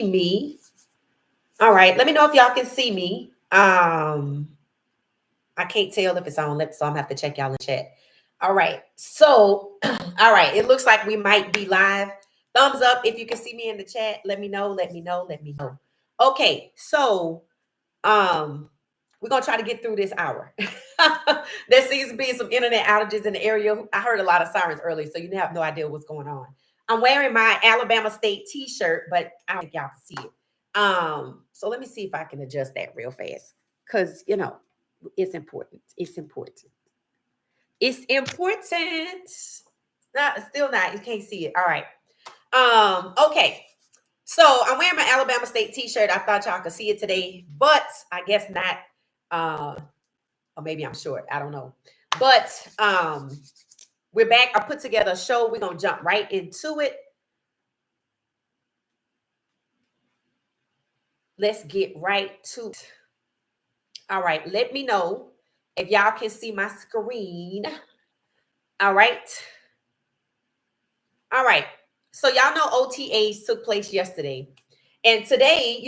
me. All right. Let me know if y'all can see me. I can't tell if it's on lip, so I'm gonna have to check y'all in chat. All right. So, all right. It looks like we might be live. Thumbs up if you can see me in the chat. Let me know. Let me know. Let me know. Okay. So, we're gonna try to get through this hour. There seems to be some internet outages in the area. I heard a lot of sirens early, so you have no idea what's going on. I'm wearing my Alabama State T-shirt, but I don't think y'all can see it. So let me see if I can adjust that real fast, because it's important. It's important. It's important. Not still not. You can't see it. All right. Okay. So I'm wearing my Alabama State T-shirt. I thought y'all could see it today, but I guess not. Or maybe I'm short. I don't know. But we're back. I put together a show. We're gonna jump right into it. Let's get right to it. All right. Let me know if y'all can see my screen. All right. All right. So y'all know OTAs took place yesterday. And today,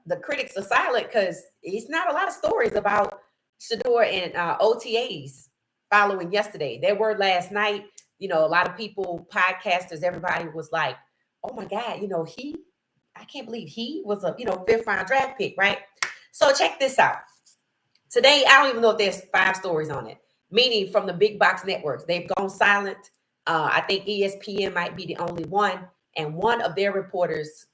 the critics are silent because it's not a lot of stories about Shedeur and OTAs following yesterday. There were last night, a lot of people, podcasters, everybody was like, oh my God, I can't believe he was a, fifth round draft pick, right? So check this out. Today, I don't even know if there's 5 stories on it, meaning from the big box networks. They've gone silent. I think ESPN might be the only one. And one of their reporters,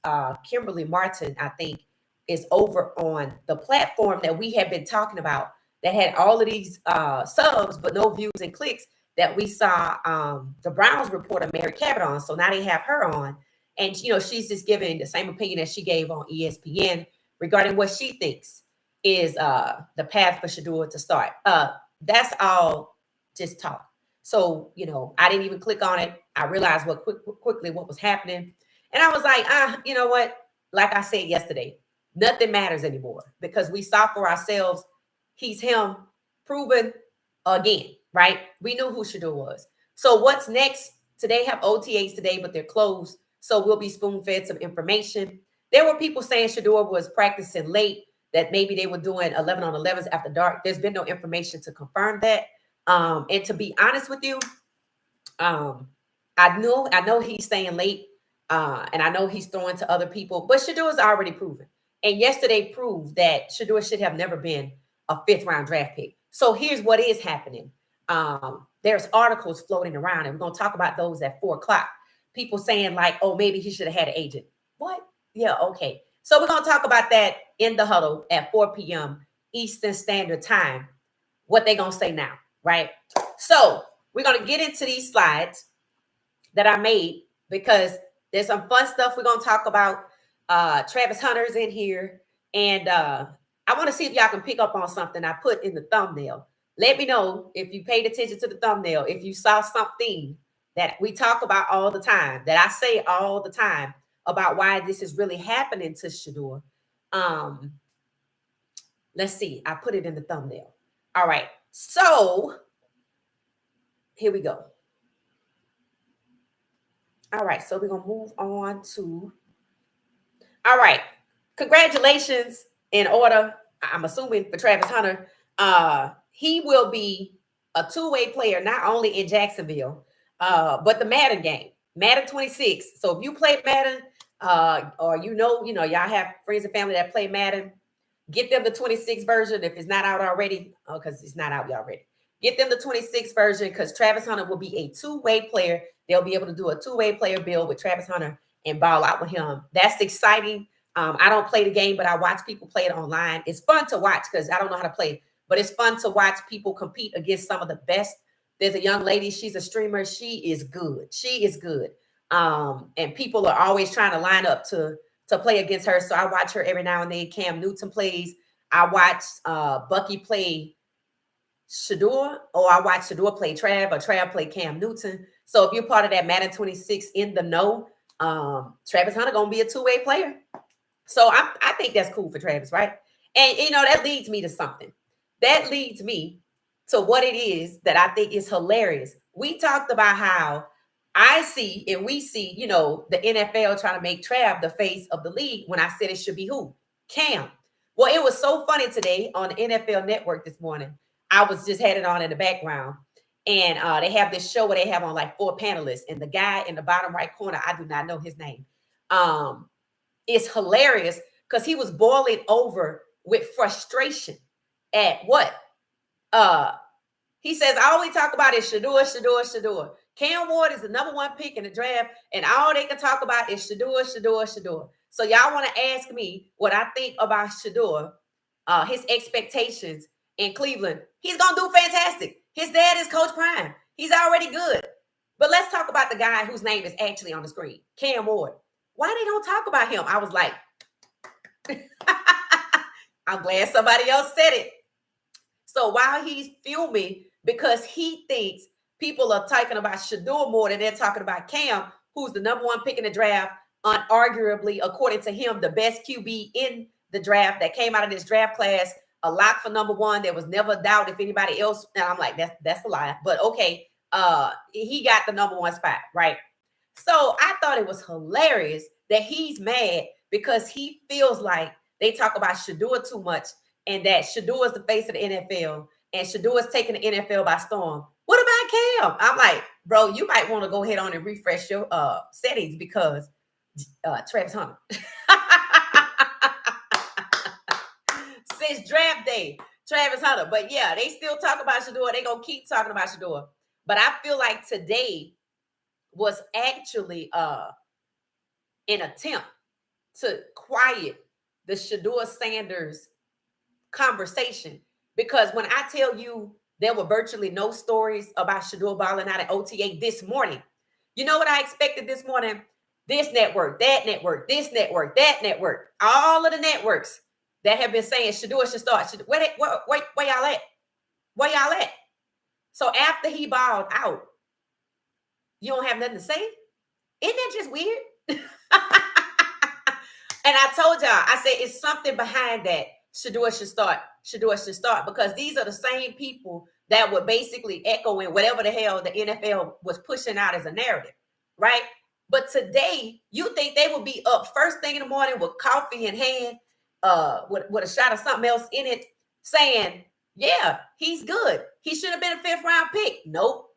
Kimberly Martin, I think, is over on the platform that we have been talking about that had all of these subs, but no views and clicks that we saw the Browns reporter, Mary Cabot, on. So now they have her on. And, she's just giving the same opinion that she gave on ESPN regarding what she thinks is the path for Shedeur to start. That's all just talk. So, I didn't even click on it. I realized quickly what was happening. And I was like, you know what? Like I said yesterday, nothing matters anymore because we saw for ourselves, he's him, proven again, right? We knew who Shedeur was. So what's next? Today have OTAs today, but they're closed. So we'll be spoon-fed some information. There were people saying Shedeur was practicing late, that maybe they were doing 11 on 11s after dark. There's been no information to confirm that. And to be honest with you, I know he's staying late, and I know he's throwing to other people, but Shedeur is already proven. And yesterday proved that Shedeur should have never been a 5th round draft pick. So here's what is happening. There's articles floating around, and we're going to talk about those at 4 o'clock. People saying like, oh, maybe he should have had an agent. What? Yeah, okay. So we're going to talk about that in the huddle at 4 p.m. Eastern Standard Time. What they going to say now, right? So we're going to get into these slides that I made because there's some fun stuff we're going to talk about. Travis Hunter's in here. And I want to see if y'all can pick up on something I put in the thumbnail. Let me know if you paid attention to the thumbnail, if you saw something that we talk about all the time, that I say all the time about why this is really happening to Shedeur. Let's see. I put it in the thumbnail. All right. So here we go. All right. So we're going to move on to. All right. Congratulations in order, I'm assuming, for Travis Hunter. He will be a two-way player, not only in Jacksonville, but the Madden game, Madden 26. So if you play Madden, or y'all have friends and family that play Madden, get them the 26 version if it's not out already, because it's not out already. Get them the 26 version because Travis Hunter will be a two-way player. They'll be able to do a two-way player build with Travis Hunter and ball out with him. That's exciting. I don't play the game, but I watch people play it online. It's fun to watch because I don't know how to play, but it's fun to watch people compete against some of the best. There's a young lady. She's a streamer. She is good. She is good. And people are always trying to line up to play against her. So I watch her every now and then. Cam Newton plays. I watch Bucky play Shedeur, or I watch Shedeur play Trav, or Trav play Cam Newton. So if you're part of that Madden 26 in the know, Travis Hunter gonna be a two-way player. So I think that's cool for Travis, right? And that leads me to something. That leads me to what it is that I think is hilarious. We talked about how I see and we see, you know, the NFL trying to make Trav the face of the league when I said it should be who? Cam. Well, it was so funny today on the NFL Network this morning. I was just had it on in the background. And they have this show where they have on like 4 panelists. And the guy in the bottom right corner, I do not know his name. It's hilarious because he was boiling over with frustration at what? He says, all we talk about is Shedeur. Cam Ward is the #1 pick in the draft, and all they can talk about is Shedeur. So y'all want to ask me what I think about Shedeur, his expectations in Cleveland. He's going to do fantastic. His dad is Coach Prime. He's already good. But let's talk about the guy whose name is actually on the screen, Cam Ward. Why they don't talk about him? I was like, I'm glad somebody else said it. So while he's filming, because he thinks people are talking about Shedeur more than they're talking about Cam, who's the #1 pick in the draft, unarguably, according to him, the best QB in the draft that came out of this draft class, a lock for #1. There was never a doubt if anybody else. And I'm like, that's a lie. But okay, he got the #1 spot, right? So I thought it was hilarious that he's mad because he feels like they talk about Shedeur too much and that Shedeur is the face of the NFL and Shedeur is taking the NFL by storm. What about Cam? I'm like, bro, you might want to go ahead on and refresh your settings because Travis Hunter. Since draft day, Travis Hunter. But yeah, they still talk about Shedeur. They're going to keep talking about Shedeur. But I feel like today was actually an attempt to quiet the Shedeur Sanders conversation. Because when I tell you there were virtually no stories about Shedeur balling out at OTA this morning, you know what I expected this morning? This network, that network, this network, that network, all of the networks that have been saying Shedeur should start. Where y'all at? Where y'all at? So after he balled out, you don't have nothing to say? Isn't that just weird? And I told y'all, I said it's something behind that. Shedeur should start because these are the same people that were basically echoing whatever the hell the NFL was pushing out as a narrative, right? But today, you think they would be up first thing in the morning with coffee in hand, with a shot of something else in it, saying, yeah, he's good. He should have been a 5th round pick. Nope.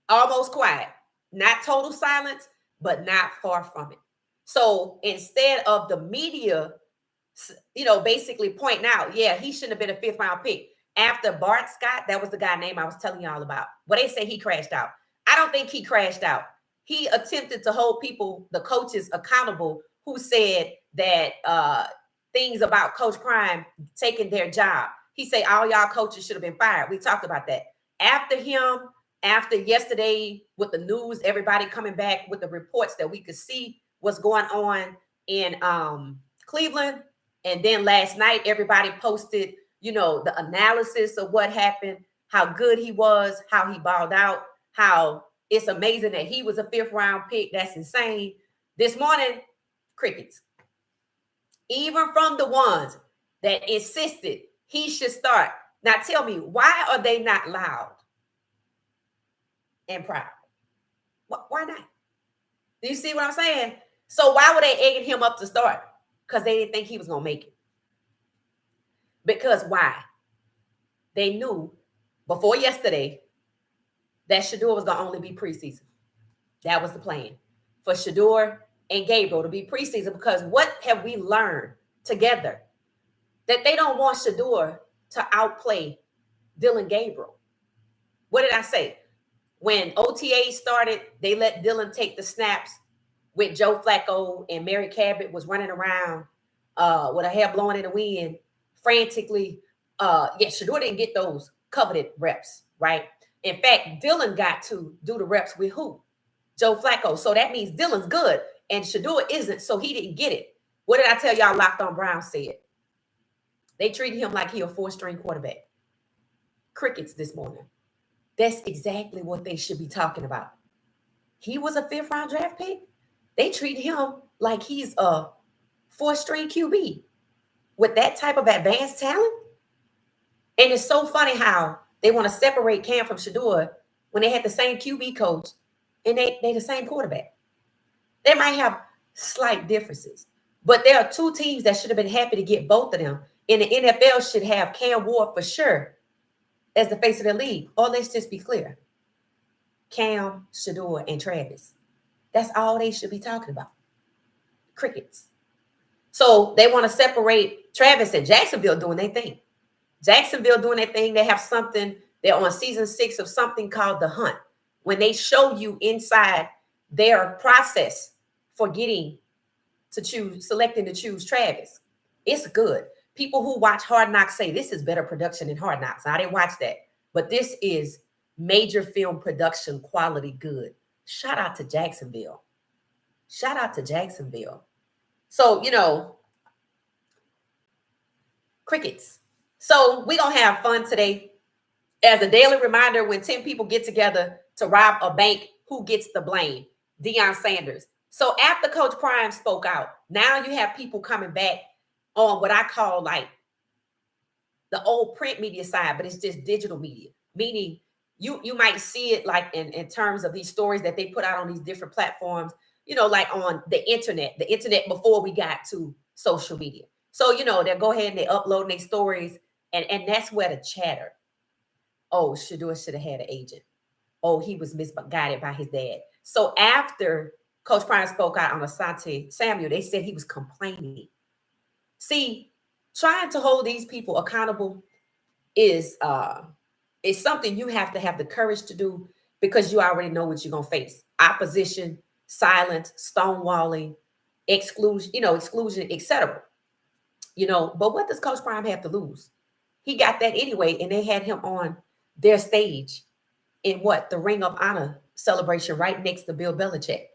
Almost quiet. Not total silence, but not far from it. So instead of the media, you know, basically pointing out, yeah, he shouldn't have been a 5th round pick. After Bart Scott, that was the guy name I was telling y'all about. Well, they say he crashed out. I don't think he crashed out. He attempted to hold people, the coaches, accountable who said that things about Coach Prime taking their job. He said all y'all coaches should have been fired. We talked about that. After him, after yesterday with the news, everybody coming back with the reports that we could see what's going on in Cleveland. And then last night, everybody posted, you know, the analysis of what happened, how good he was, how he balled out, how it's amazing that he was a 5th round pick. That's insane. This morning, crickets. Even from the ones that insisted he should start. Now tell me, why are they not loud and proud? Why not? Do you see what I'm saying? So why were they egging him up to start? Because they didn't think he was going to make it. Because why? They knew before yesterday that Shedeur was going to only be preseason. That was the plan for Shedeur and Gabriel to be preseason, because what have we learned together? That they don't want Shedeur to outplay Dylan Gabriel. What did I say? When OTA started, they let Dylan take the snaps with Joe Flacco, and Mary Cabot was running around with her hair blowing in the wind frantically. Shedeur didn't get those coveted reps, right? In fact, Dylan got to do the reps with who? Joe Flacco. So that means Dylan's good and Shedeur isn't, so he didn't get it. What did I tell y'all Locked On Brown said? They treated him like he a 4th-string quarterback. Crickets this morning. That's exactly what they should be talking about. He was a 5th round draft pick. They treat him like he's a 4th-string QB with that type of advanced talent. And it's so funny how they want to separate Cam from Shedeur when they had the same QB coach and they the same quarterback. They might have slight differences, but there are two teams that should have been happy to get both of them. And the NFL should have Cam Ward for sure as the face of the league. Or let's just be clear. Cam, Shedeur, and Travis. That's all they should be talking about. Crickets. So they want to separate Travis and Jacksonville doing their thing. Jacksonville doing their thing. They have something. They're on season 6 of something called The Hunt. When they show you inside their process for getting to choose, selecting to choose Travis, it's good. People who watch Hard Knocks say this is better production than Hard Knocks. I didn't watch that, but this is major film production quality good. Shout out to Jacksonville. Shout out to Jacksonville. So, crickets. So we're going to have fun today. As a daily reminder, when 10 people get together to rob a bank, who gets the blame? Deion Sanders. So after Coach Prime spoke out, now you have people coming back on what I call like the old print media side, but it's just digital media. Meaning you might see it like in terms of these stories that they put out on these different platforms, like on the internet before we got to social media. So, they'll go ahead and they upload their stories, and that's where the chatter. Oh, Shedeur should have had an agent. Oh, he was misguided by his dad. So after Coach Prime spoke out on Asante Samuel, they said he was complaining. See, trying to hold these people accountable is something you have to have the courage to do, because you already know what you're going to face. Opposition, silence, stonewalling, exclusion, etc. But what does Coach Prime have to lose? He got that anyway, and they had him on their stage in the Ring of Honor celebration right next to Bill Belichick,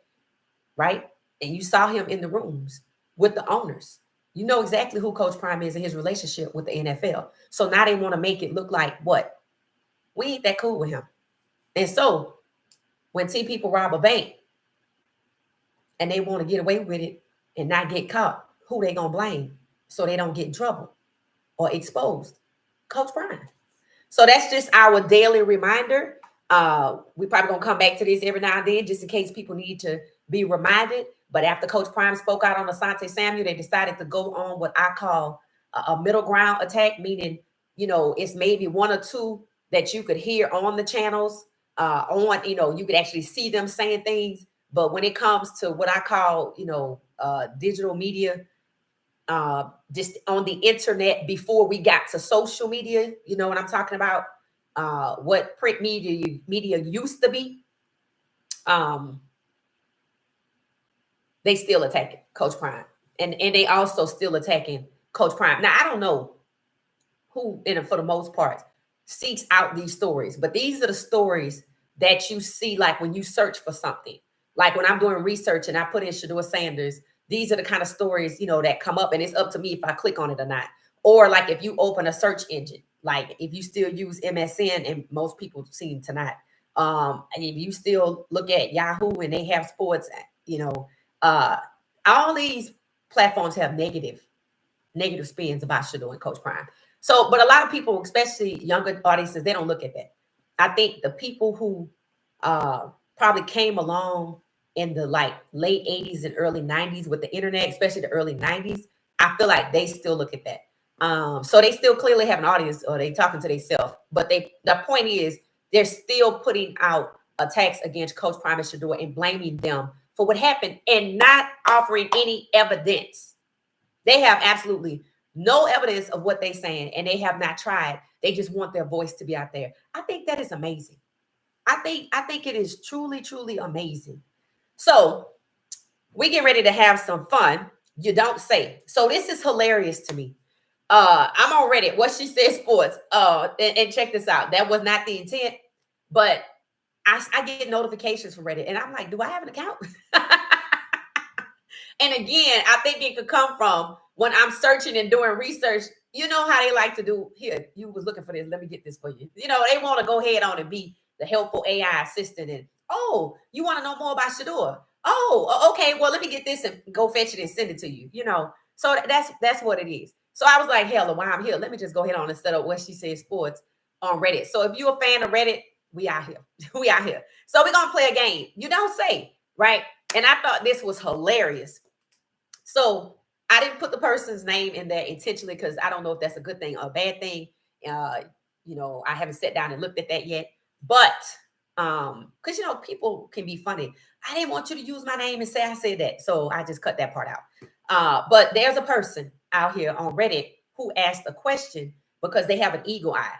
right? And you saw him in the rooms with the owners. You know exactly who Coach Prime is in his relationship with the NFL. So now they want to make it look like what? We ain't that cool with him. And so when 10 people rob a bank and they want to get away with it and not get caught, who they going to blame so they don't get in trouble or exposed? Coach Prime. So that's just our daily reminder. We probably going to come back to this every now and then just in case people need to be reminded. But after Coach Prime spoke out on Asante Samuel, they decided to go on what I call a middle ground attack, meaning, it's maybe one or two that you could hear on the channels, you could actually see them saying things. But when it comes to what I call, digital media, just on the internet before we got to social media, you know what I'm talking about? What print media used to be. They still attacking Coach Prime, and they also still attacking Coach Prime. Now I don't know who, for the most part, seeks out these stories, but these are the stories that you see, like when you search for something. Like when I'm doing research and I put in Shedeur Sanders, these are the kind of stories, that come up, and it's up to me if I click on it or not. Or like if you open a search engine, like if you still use MSN, and most people seem to not, and if you still look at Yahoo and they have sports, all these platforms have negative spins about Shedeur and Coach Prime. So, but a lot of people, especially younger audiences, they don't look at that. I think the people who probably came along in the late 80s and early 90s with the internet, especially the early 90s, I feel like they still look at that. So they still clearly have an audience, or they talking to themselves. But the point is, they're still putting out attacks against Coach Prime and Shedeur and blaming them for what happened and not offering any evidence. They have absolutely no evidence of what they're saying, and they have not tried. They just want their voice to be out there. I think that is amazing. I think it is truly, truly amazing. So we get ready to have some fun. You don't say. So this is hilarious to me. I'm on Reddit. What She Said Sports. And check this out. That was not the intent, but I get notifications from Reddit, and I'm like, do I have an account? And again, I think it could come from when I'm searching and doing research. You know how they like to do. Here, you was looking for this. Let me get this for you. They want to go ahead on and be the helpful AI assistant. And, oh, you want to know more about Shedeur? Oh, okay. Well, let me get this and go fetch it and send it to you. So that's what it is. So I was like, hell, while I'm here, let me just go ahead on and set up What She Said Sports on Reddit. So if you're a fan of Reddit, We out here. We out here. So we're gonna play a game. You don't say, right? And I thought this was hilarious. So I didn't put the person's name in there intentionally because I don't know if that's a good thing or a bad thing. Uh, I haven't sat down and looked at that yet. But because people can be funny. I didn't want you to use my name and say I said that. So I just cut that part out. But there's a person out here on Reddit who asked a question because they have an eagle eye.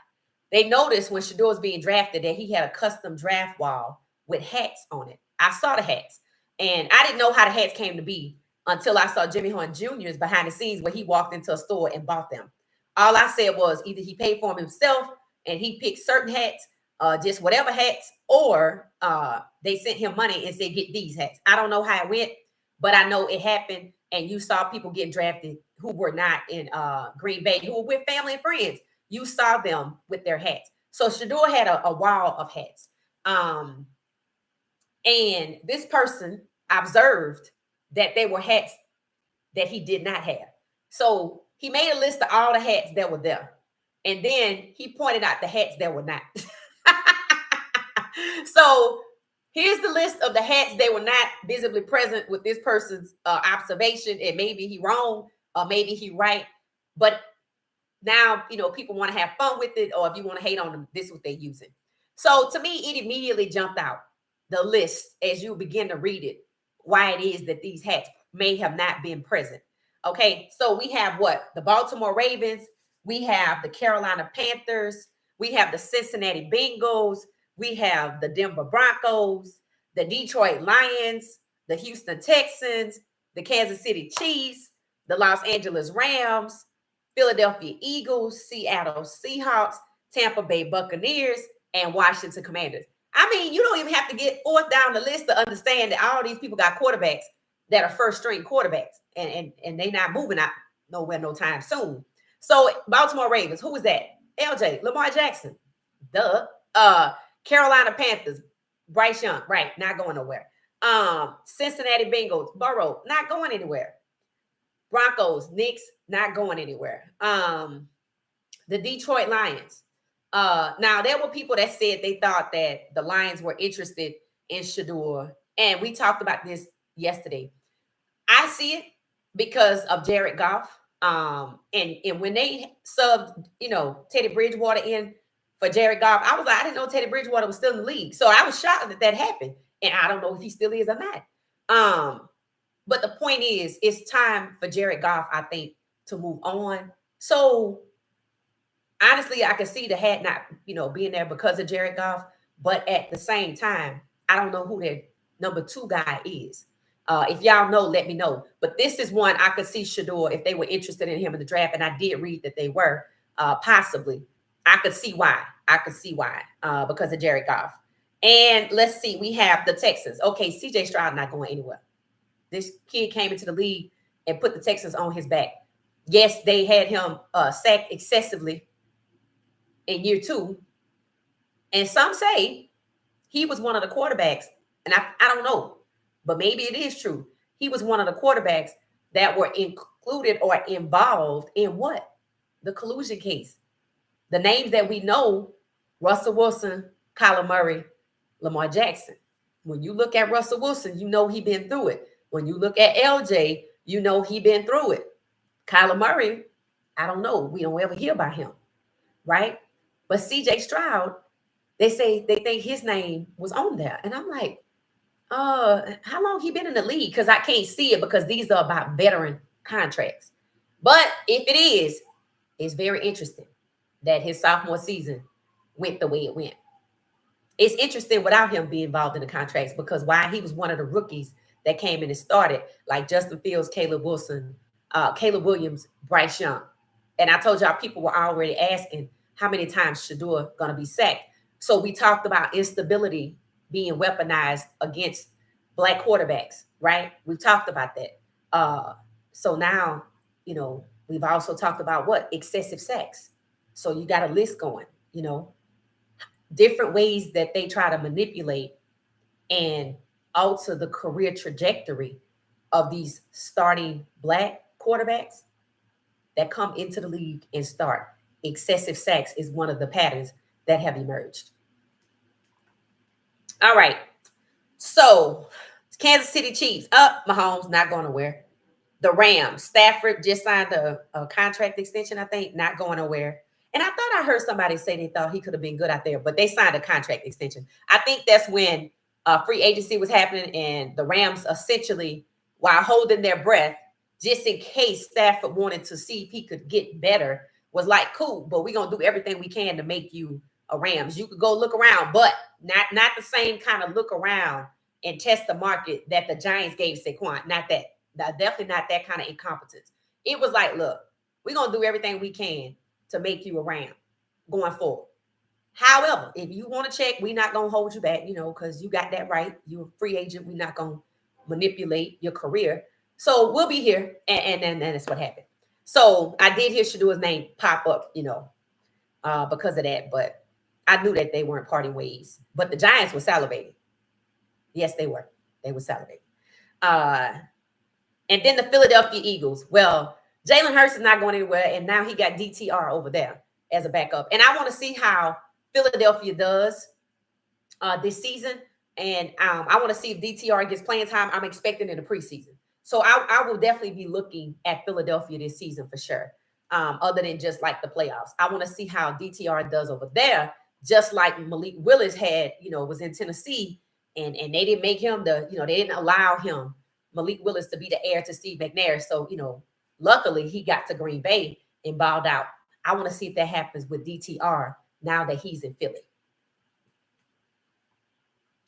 They noticed when Shedeur was being drafted that he had a custom draft wall with hats on it. I saw the hats. And I didn't know how the hats came to be until I saw Jimmy Horn Jr.'s behind the scenes where he walked into a store and bought them. All I said was either he paid for them himself and he picked certain hats, just whatever hats, or they sent him money and said, get these hats. I don't know how it went, but I know it happened. And you saw people getting drafted who were not in Green Bay, who were with family and friends. You saw them with their hats. So Shedeur had a wall of hats. And this person observed that they were hats that he did not have. So he made a list of all the hats that were there. And then he pointed out the hats that were not. So here's the list of the hats that were not visibly present with this person's observation. And maybe he wrong or maybe he right. But now, people want to have fun with it, or if you want to hate on them, this is what they're using. So to me, it immediately jumped out the list as you begin to read it, why it is that these hats may have not been present. Okay, so we have what? The Baltimore Ravens, we have the Carolina Panthers, we have the Cincinnati Bengals, we have the Denver Broncos, the Detroit Lions, the Houston Texans, the Kansas City Chiefs, the Los Angeles Rams, Philadelphia Eagles, Seattle Seahawks, Tampa Bay Buccaneers, and Washington Commanders. I mean, you don't even have to get fourth down the list to understand that all these people got quarterbacks that are first string quarterbacks, and they not moving out nowhere no time soon. So Baltimore Ravens, who was that? LJ, Lamar Jackson. Duh. Carolina Panthers, Bryce Young, right, not going nowhere. Cincinnati Bengals, Burrow, not going anywhere. Broncos, Knicks, not going anywhere. The Detroit Lions. Now there were people that said they thought that the Lions were interested in Shedeur, and we talked about this yesterday. I see it because of Jared Goff. And when they subbed, Teddy Bridgewater in for Jared Goff, I was like, I didn't know Teddy Bridgewater was still in the league. So I was shocked that happened. And I don't know if he still is or not. But the point is, it's time for Jared Goff, I think, to move on. So honestly, I can see the hat not, being there because of Jared Goff. But at the same time, I don't know who their number 2 guy is. If y'all know, let me know. But this is one I could see Shedeur, if they were interested in him in the draft, and I did read that they were, possibly. I could see why. Because of Jared Goff. And let's see, we have the Texans. Okay, CJ Stroud not going anywhere. This kid came into the league and put the Texans on his back. Yes, they had him sacked excessively in year 2. And some say he was one of the quarterbacks. And I don't know, but maybe it is true. He was one of the quarterbacks that were included or involved in what? The collusion case. The names that we know, Russell Wilson, Kyler Murray, Lamar Jackson. When you look at Russell Wilson, you know he been through it. When you look at LJ, you know he been through it. Kyler Murray, I don't know. We don't ever hear about him, right? But CJ Stroud, they say they think his name was on there. And I'm like, how long he been in the league? Because I can't see it because these are about veteran contracts. But if it is, it's very interesting that his sophomore season went the way it went. It's interesting without him being involved in the contracts because while he was one of the rookies that came in and started, like Justin Fields, Caleb Williams, Bryce Young. And I told y'all people were already asking how many times Shedeur going to be sacked. So we talked about instability being weaponized against Black quarterbacks, right? We've talked about that. So now, we've also talked about what? Excessive sacks. So you got a list going, different ways that they try to manipulate and alter the career trajectory of these starting Black quarterbacks that come into the league and start. Excessive sacks is one of the patterns that have emerged. All right. So Kansas City Chiefs up. Mahomes not going nowhere. The Rams, Stafford just signed a contract extension, I think, not going nowhere. And I thought I heard somebody say they thought he could have been good out there, but they signed a contract extension. I think that's when free agency was happening, and the Rams essentially, while holding their breath, just in case Stafford wanted to see if he could get better, was like, cool, but we're going to do everything we can to make you a Rams. You could go look around, but not the same kind of look around and test the market that the Giants gave Saquon. Not that. Definitely not that kind of incompetence. It was like, look, we're going to do everything we can to make you a Ram going forward. However, if you want to check, we're not going to hold you back, because you got that right. You're a free agent. We're not going to manipulate your career. So we'll be here. And that's what happened. So I did hear Shedeur's name pop up, because of that. But I knew that they weren't parting ways. But the Giants were salivating. Yes, they were. They were salivating. And then the Philadelphia Eagles. Well, Jalen Hurts is not going anywhere, and now he got DTR over there as a backup. And I want to see how Philadelphia does this season. And I want to see if DTR gets playing time. I'm expecting in the preseason. So I will definitely be looking at Philadelphia this season for sure, other than just like the playoffs. I want to see how DTR does over there, just like Malik Willis had, was in Tennessee, and they didn't make him they didn't allow him, Malik Willis, to be the heir to Steve McNair. So, luckily he got to Green Bay and balled out. I want to see if that happens with DTR now that he's in Philly.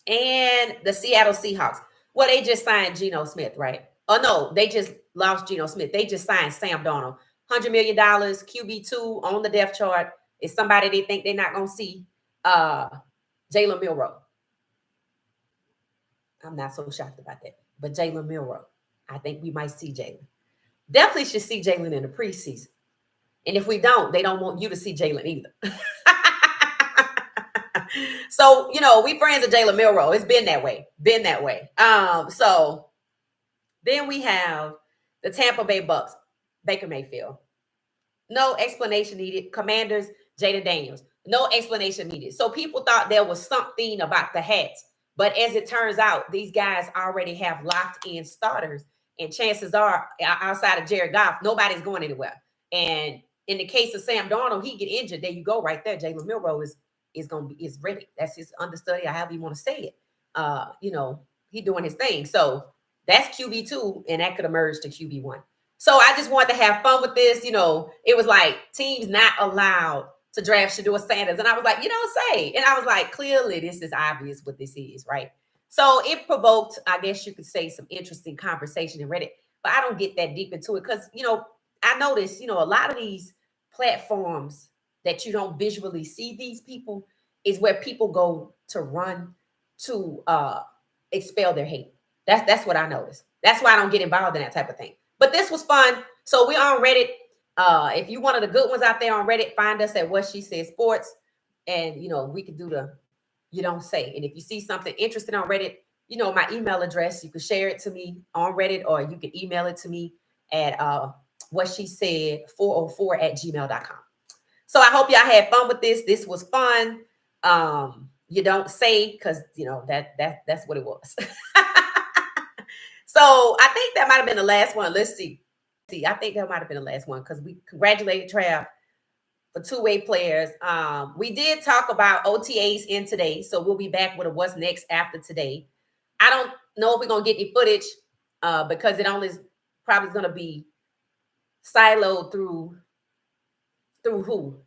And the Seattle Seahawks. Well, they just signed Geno Smith, right? Oh, no, they just lost Geno Smith. They just signed Sam Darnold. $100 million, QB2 on the depth chart. Is somebody they think they're not going to see. Jalen Milroe. I'm not so shocked about that. But Jalen Milroe, I think we might see Jalen. Definitely should see Jalen in the preseason. And if we don't, they don't want you to see Jalen either. So, we friends of Jalen Milroe. It's been that way. So then we have the Tampa Bay Bucks, Baker Mayfield. No explanation needed. Commanders, Jaden Daniels. No explanation needed. So people thought there was something about the hats. But as it turns out, these guys already have locked in starters. And chances are, outside of Jared Goff, nobody's going anywhere. And in the case of Sam Darnold, he get injured. There you go, right there. Jalen Milroe is ready. That's his understudy, or however you want to say it. He doing his thing. So that's QB2, and that could emerge to QB1. So I just wanted to have fun with this. It was like teams not allowed to draft Shedeur Sanders. And I was like, say. And I was like, clearly this is obvious what this is, right? So it provoked, I guess you could say, some interesting conversation in Reddit. But I don't get that deep into it because, I noticed, a lot of these platforms that you don't visually see these people is where people go to run to expel their hate. That's what I noticed. That's why I don't get involved in that type of thing. But this was fun. So we're on Reddit. If you one of the good ones out there on Reddit, find us at What She Said Sports. And, we could do the You Don't Say. And if you see something interesting on Reddit, my email address, you can share it to me on Reddit, or you can email it to me at whatshesaid404@gmail.com. So I hope y'all had fun with this. This was fun. You don't say, because, that's what it was. So I think that might have been the last one. Let's see. I think that might have been the last one because we congratulated Trav for two-way players. We did talk about OTAs in today, so we'll be back with a what's next after today. I don't know if we're going to get any footage because it only is probably going to be siloed through who?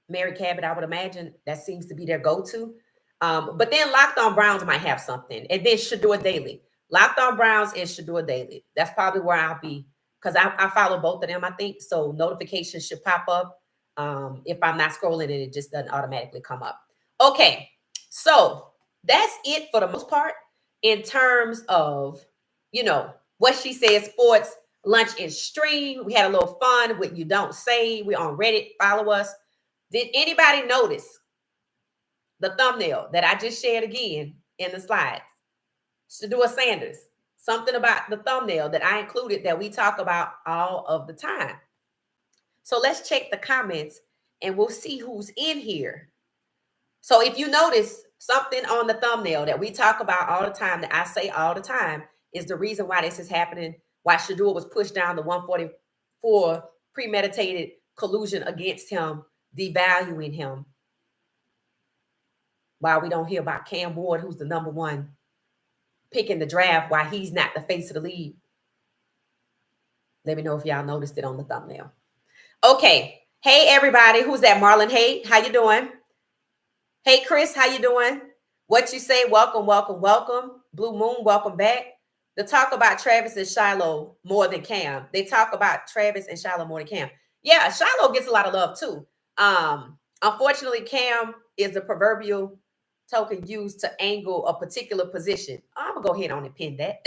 Mary Cabot, I would imagine. That seems to be their go-to. But then Locked On Browns might have something. And then Shedeur Daily. Locked On Browns and Shedeur Daily. That's probably where I'll be because I follow both of them, I think. So notifications should pop up if I'm not scrolling and it just doesn't automatically come up. Okay, so that's it for the most part in terms of, What She Said Sports, Lunch and Stream. We had a little fun with You Don't Say. We're on Reddit. Follow us. Did anybody notice the thumbnail that I just shared again in the slides? Shedeur Sanders. Something about the thumbnail that I included that we talk about all of the time. So let's check the comments and we'll see who's in here. So if you notice, Something on the thumbnail that we talk about all the time, that I say all the time, is the reason why this is happening, why Shedeur was pushed down to 144, premeditated collusion against him, devaluing him. Why we don't hear about Cam Ward, who's the number one pick in the draft, why he's not the face of the league. Let me know if y'all noticed it on the thumbnail. Okay. Hey, everybody. Who's that? Marlon Hay. How you doing? Hey, Chris. How you doing? What you say? Welcome, welcome, welcome. Blue Moon, welcome back. They talk about Travis and Shiloh more than Cam. They talk about Travis and Shiloh more than Cam. Yeah, Shiloh gets a lot of love too. Unfortunately, Cam is the proverbial token used to angle a particular position. I'm gonna go ahead on and pin that.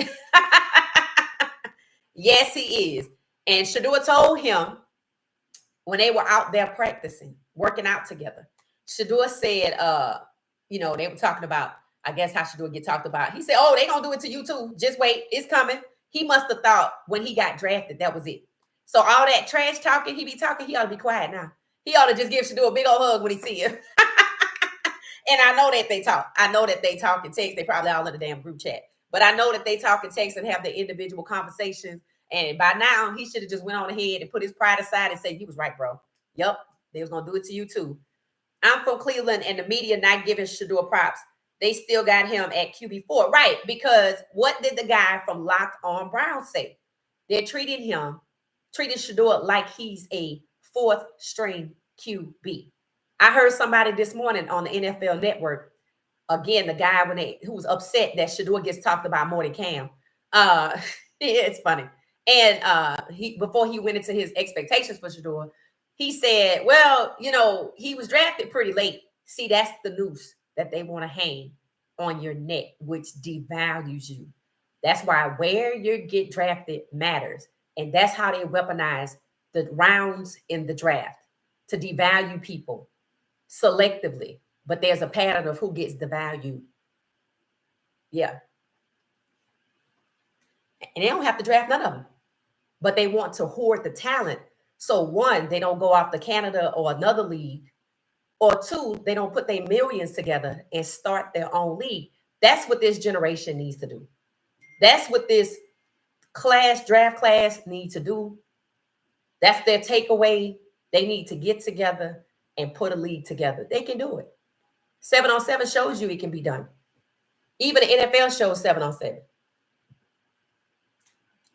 Yes, he is. And Shedeur told him when they were out there practicing, working out together. Shedeur said, they were talking about, I guess, how Shedeur get talked about. He said, oh, they gonna do it to you too. Just wait, it's coming. He must have thought when he got drafted, that was it. So all that trash talking he be talking, he ought to be quiet now. He ought to just give Shedeur a big old hug when he see him. And I know that they talk. I know that they talk and text. They probably all in the damn group chat. But I know that they talk and text and have their individual conversations. And by now, he should have just went on ahead and put his pride aside and said, you was right, bro. Yep, they was going to do it to you too. I'm from Cleveland, and the media not giving Shedeur props. They still got him at QB4. Right, because what did the guy from Locked On Brown say? They're treating Shedeur like he's a fourth string QB. I heard somebody this morning on the NFL Network, again, the guy who was upset that Shedeur gets talked about more than Cam. It's funny. And before he went into his expectations for Shedeur, he said, well, he was drafted pretty late. See, that's the noose that they want to hang on your neck, which devalues you. That's why where you get drafted matters. And that's how they weaponize the rounds in the draft to devalue people selectively. But there's a pattern of who gets devalued. Yeah. And they don't have to draft none of them. But they want to hoard the talent. So one, they don't go off to Canada or another league. Or two, they don't put their millions together and start their own league. That's what this generation needs to do. That's what this draft class needs to do. That's their takeaway. They need to get together and put a league together. They can do it. 7-on-7 shows you it can be done. Even the NFL shows 7-on-7.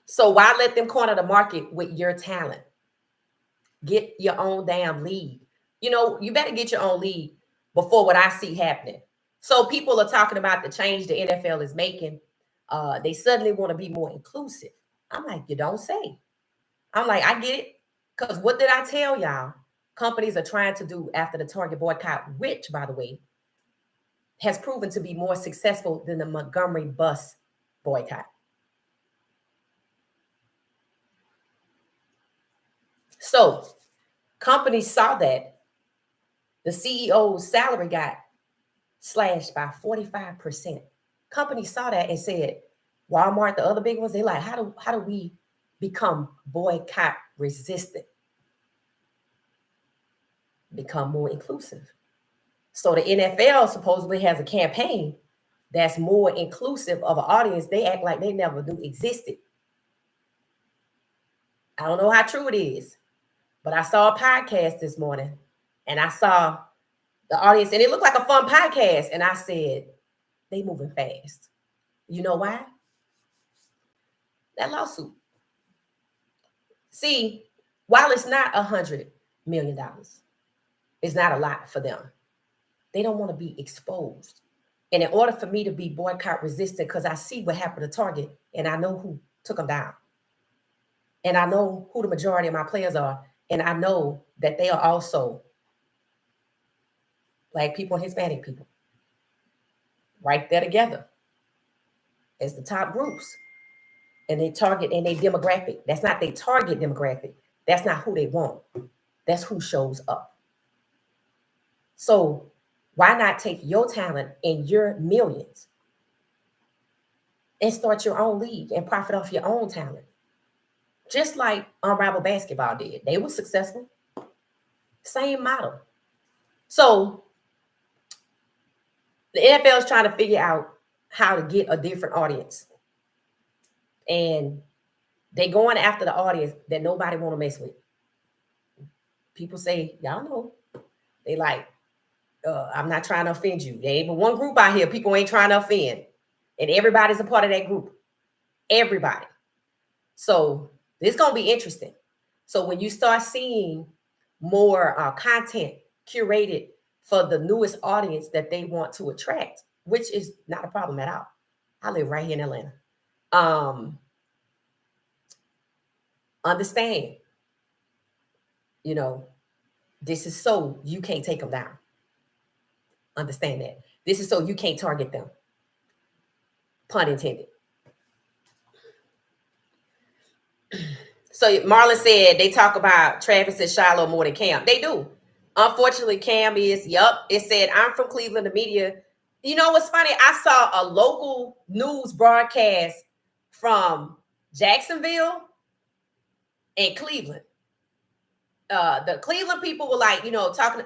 So why let them corner the market with your talent? Get your own damn league. You better get your own league before what I see happening. So people are talking about the change the NFL is making. They suddenly want to be more inclusive. I'm like, you don't say. I'm like, I get it. Because what did I tell y'all? Companies are trying to do after the Target boycott, which, by the way, has proven to be more successful than the Montgomery bus boycott. So companies saw that the CEO's salary got slashed by 45%. Companies saw that and said, Walmart, the other big ones, they like, how do we become boycott resistant? Become more inclusive. So the NFL supposedly has a campaign that's more inclusive of an audience they act like they never knew existed. I don't know how true it is, but I saw a podcast this morning and I saw the audience and it looked like a fun podcast. And I said, they moving fast. You know why? That lawsuit. See, while it's not $100 million, it's not a lot for them. They don't want to be exposed. And in order for me to be boycott resistant, because I see what happened to Target and I know who took them down. And I know who the majority of my players are. And I know that they are also Black people and Hispanic people. Right there together as the top groups. And they target and they demographic. That's not their target demographic. That's not who they want. That's who shows up. So why not take your talent and your millions and start your own league and profit off your own talent? Just like Unrivaled Basketball did. They were successful. Same model. So The NFL is trying to figure out how to get a different audience. And they going after the audience that nobody want to mess with. People say, y'all know, they like, I'm not trying to offend you. There ain't but one group out here people ain't trying to offend. And everybody's a part of that group. Everybody. So it's going to be interesting. So when you start seeing more content curated for the newest audience that they want to attract, which is not a problem at all. I live right here in Atlanta. Understand, you know, this is so you can't take them down. Understand that. This is so you can't target them. Pun intended. So Marlon said they talk about Travis and Shiloh more than Cam. They do. Unfortunately, Cam is, it said, I'm from Cleveland, the media. You know what's funny? I saw a local news broadcast from Jacksonville and Cleveland. The Cleveland people were like, talking.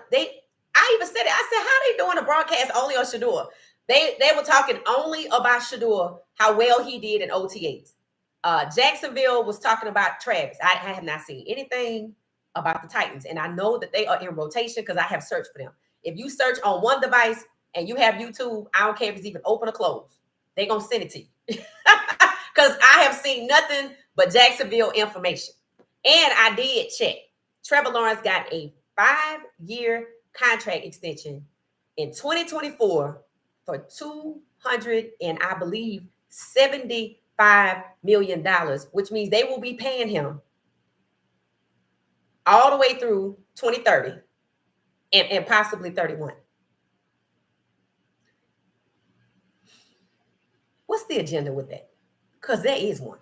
I even said it. I said, how they doing a broadcast only on Shedeur? They were talking only about Shedeur, how well he did in OTAs. Jacksonville was talking about Travis. I have not seen anything about the Titans, and I know that they are in rotation because I have searched for them. If you search on one device and you have YouTube, I don't care if it's even open or closed, they're gonna send it to you because I have seen nothing but Jacksonville information. And I did check. Trevor Lawrence got a 5-year contract extension in 2024 for $200 and I believe $75 million, which means they will be paying him all the way through 2030 and possibly 31. What's the agenda with that? Because there is one,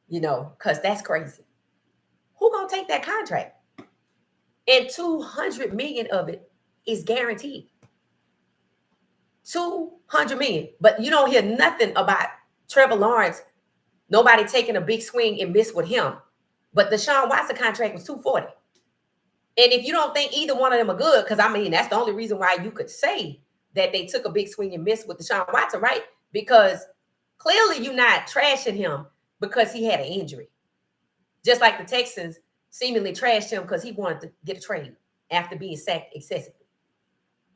because that's crazy. Who gonna take that contract? And 200 million of it is guaranteed. 200 million. But you don't hear nothing about Trevor Lawrence, nobody taking a big swing and miss with him. But the Deshaun Watson contract was 240. And if you don't think either one of them are good, because that's the only reason why you could say that they took a big swing and miss with Deshaun Watson, right? Because clearly you're not trashing him because he had an injury. Just like the Texans seemingly trashed him because he wanted to get a trade after being sacked excessively,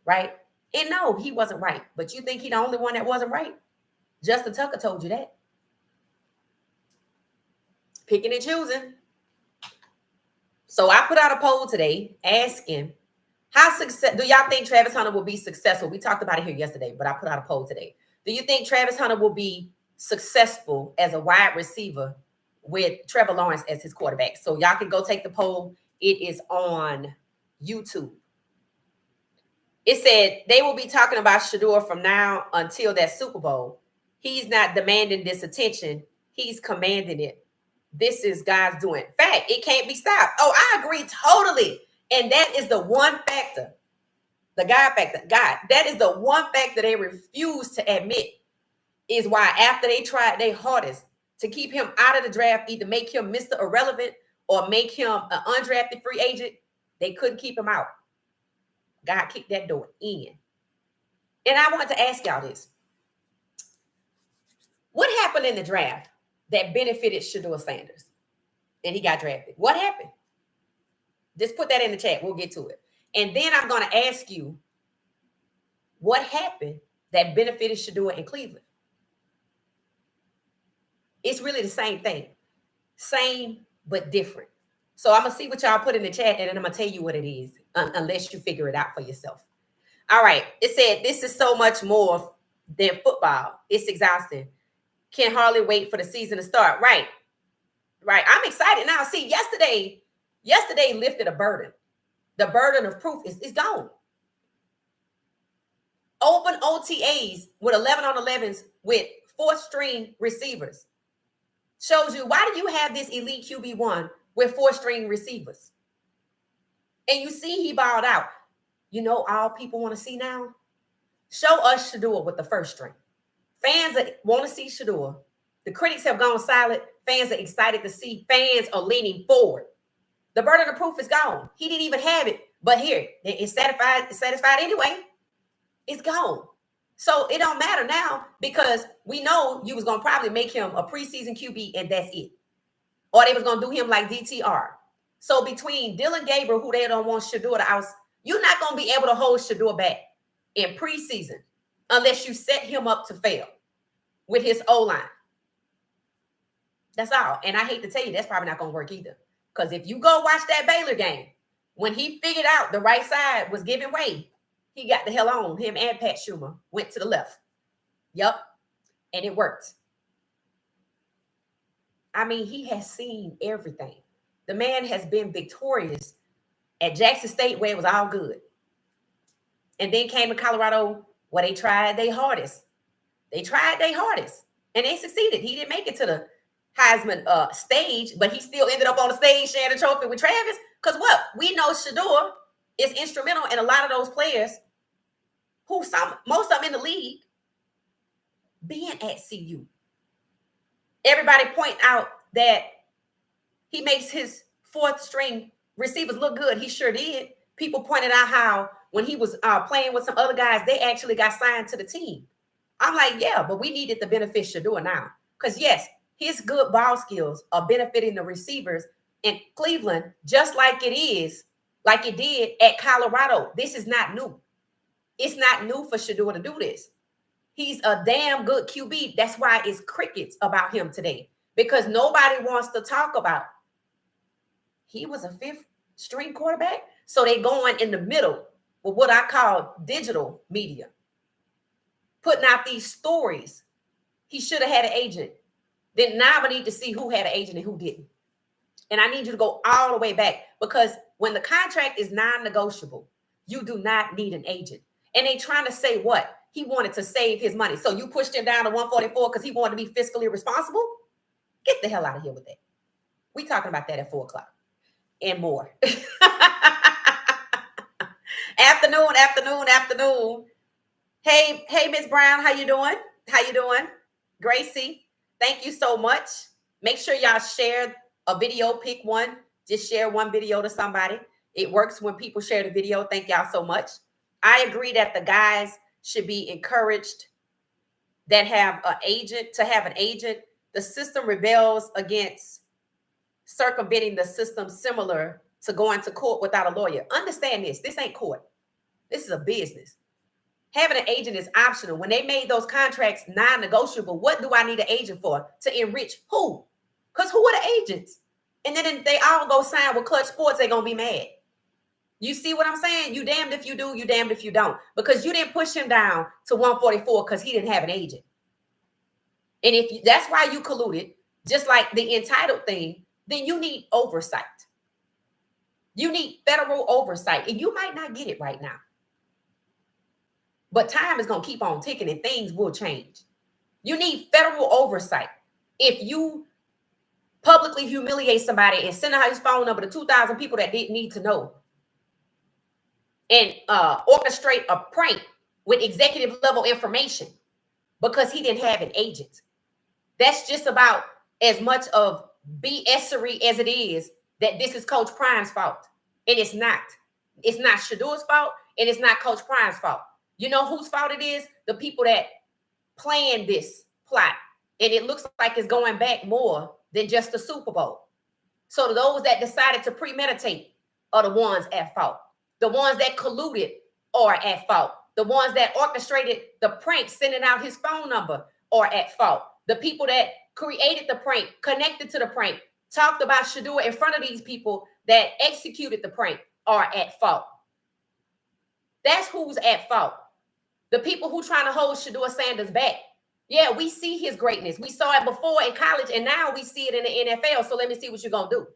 right? And no, he wasn't right. But you think he's the only one that wasn't right? Justin Tucker told you that. Picking and choosing. So I put out a poll today asking, do y'all think Travis Hunter will be successful? We talked about it here yesterday, but I put out a poll today. Do you think Travis Hunter will be successful as a wide receiver with Trevor Lawrence as his quarterback? So y'all can go take the poll. It is on YouTube. It said they will be talking about Shedeur from now until that Super Bowl. He's not demanding this attention. He's commanding it. This is God's doing. Fact, it can't be stopped. Oh, I agree totally. And that is the one factor, the God factor. God, that is the one factor they refuse to admit is why after they tried their hardest to keep him out of the draft, either make him Mr. Irrelevant or make him an undrafted free agent, they couldn't keep him out. God kicked that door in. And I want to ask y'all this. What happened in the draft that benefited Shedeur Sanders? And he got drafted. What happened? Just put that in the chat. We'll get to it. And then I'm going to ask you, what happened that benefited Shedeur in Cleveland? It's really the same thing. Same, but different. So I'm going to see what y'all put in the chat, and then I'm going to tell you what it is, unless you figure it out for yourself. All right. It said, this is so much more than football. It's exhausting. Can hardly wait for the season to start. Right. I'm excited now. See, yesterday lifted a burden. The burden of proof is gone. Open OTAs with 11 on 11's with 4th-string receivers. Shows you, why do you have this elite QB1 with 4th-string receivers? And you see he balled out. All people want to see now? Show us Shedeur with the 1st string. Fans that want to see Shedeur. The critics have gone silent. Fans are excited to see. Fans are leaning forward. The burden of proof is gone. He didn't even have it. But here, it's satisfied anyway. It's gone. So it don't matter now because we know you was going to probably make him a preseason QB and that's it. Or they was going to do him like DTR. So between Dylan Gabriel, who they don't want Shedeur to out, you're not going to be able to hold Shedeur back in preseason unless you set him up to fail with his O-line. That's all. And I hate to tell you, that's probably not going to work either. Because if you go watch that Baylor game, when he figured out the right side was giving way, he got the hell on. Him and Pat Schumer went to the left. Yep. And it worked. I mean, he has seen everything. The man has been victorious at Jackson State where it was all good. And then came to Colorado where they tried their hardest. They tried their hardest. And they succeeded. He didn't make it to the Heisman stage, but he still ended up on the stage sharing the trophy with Travis. Because what? We know Shedeur is instrumental in a lot of those players who most of them in the league being at CU. Everybody point out that he makes his fourth string receivers look good. He sure did. People pointed out how when he was playing with some other guys, they actually got signed to the team. I'm like, yeah, but we needed the benefit Shedeur now. Because yes, his good ball skills are benefiting the receivers in Cleveland, just like it did at Colorado. This is not new. It's not new for Shedeur to do this. He's a damn good QB. That's why it's crickets about him today. Because nobody wants to talk about he was a fifth string quarterback. So they going in the middle with what I call digital media. Putting out these stories. He should have had an agent. Then now I need to see who had an agent and who didn't. And I need you to go all the way back because when the contract is non-negotiable, you do not need an agent. And they trying to say what? He wanted to save his money. So you pushed him down to 144 because he wanted to be fiscally responsible? Get the hell out of here with that. We talking about that at 4 o'clock and more. Afternoon. Hey, Miss Brown, how you doing? Gracie, thank you so much. Make sure y'all share a video, pick one. Just share one video to somebody. It works when people share the video. Thank y'all so much. I agree that the guys should be encouraged that have an agent to have an agent. The system rebels against circumventing the system similar to going to court without a lawyer. Understand this. This ain't court. This is a business. Having an agent is optional. When they made those contracts non-negotiable, what do I need an agent for? To enrich who? Because who are the agents? And then they all go sign with Clutch Sports, they're going to be mad. You see what I'm saying? You damned if you do, you damned if you don't. Because you didn't push him down to 144 because he didn't have an agent. And if that's why you colluded, just like the entitled thing, then you need oversight. You need federal oversight. And you might not get it right now. But time is going to keep on ticking and things will change. You need federal oversight. If you publicly humiliate somebody and send out his phone number to 2,000 people that didn't need to know and orchestrate a prank with executive level information because he didn't have an agent. That's just about as much of BS-ery as it is that this is Coach Prime's fault. And it's not. It's not Shedeur's fault and it's not Coach Prime's fault. You know whose fault it is? The people that planned this plot. And it looks like it's going back more than just the Super Bowl. So those that decided to premeditate are the ones at fault. The ones that colluded are at fault. The ones that orchestrated the prank, sending out his phone number, are at fault. The people that created the prank, connected to the prank, talked about Shedeur in front of these people that executed the prank are at fault. That's who's at fault. The people who trying to hold Shedeur Sanders back. Yeah, we see his greatness. We saw it before in college, and now we see it in the NFL. So let me see what you're going to do.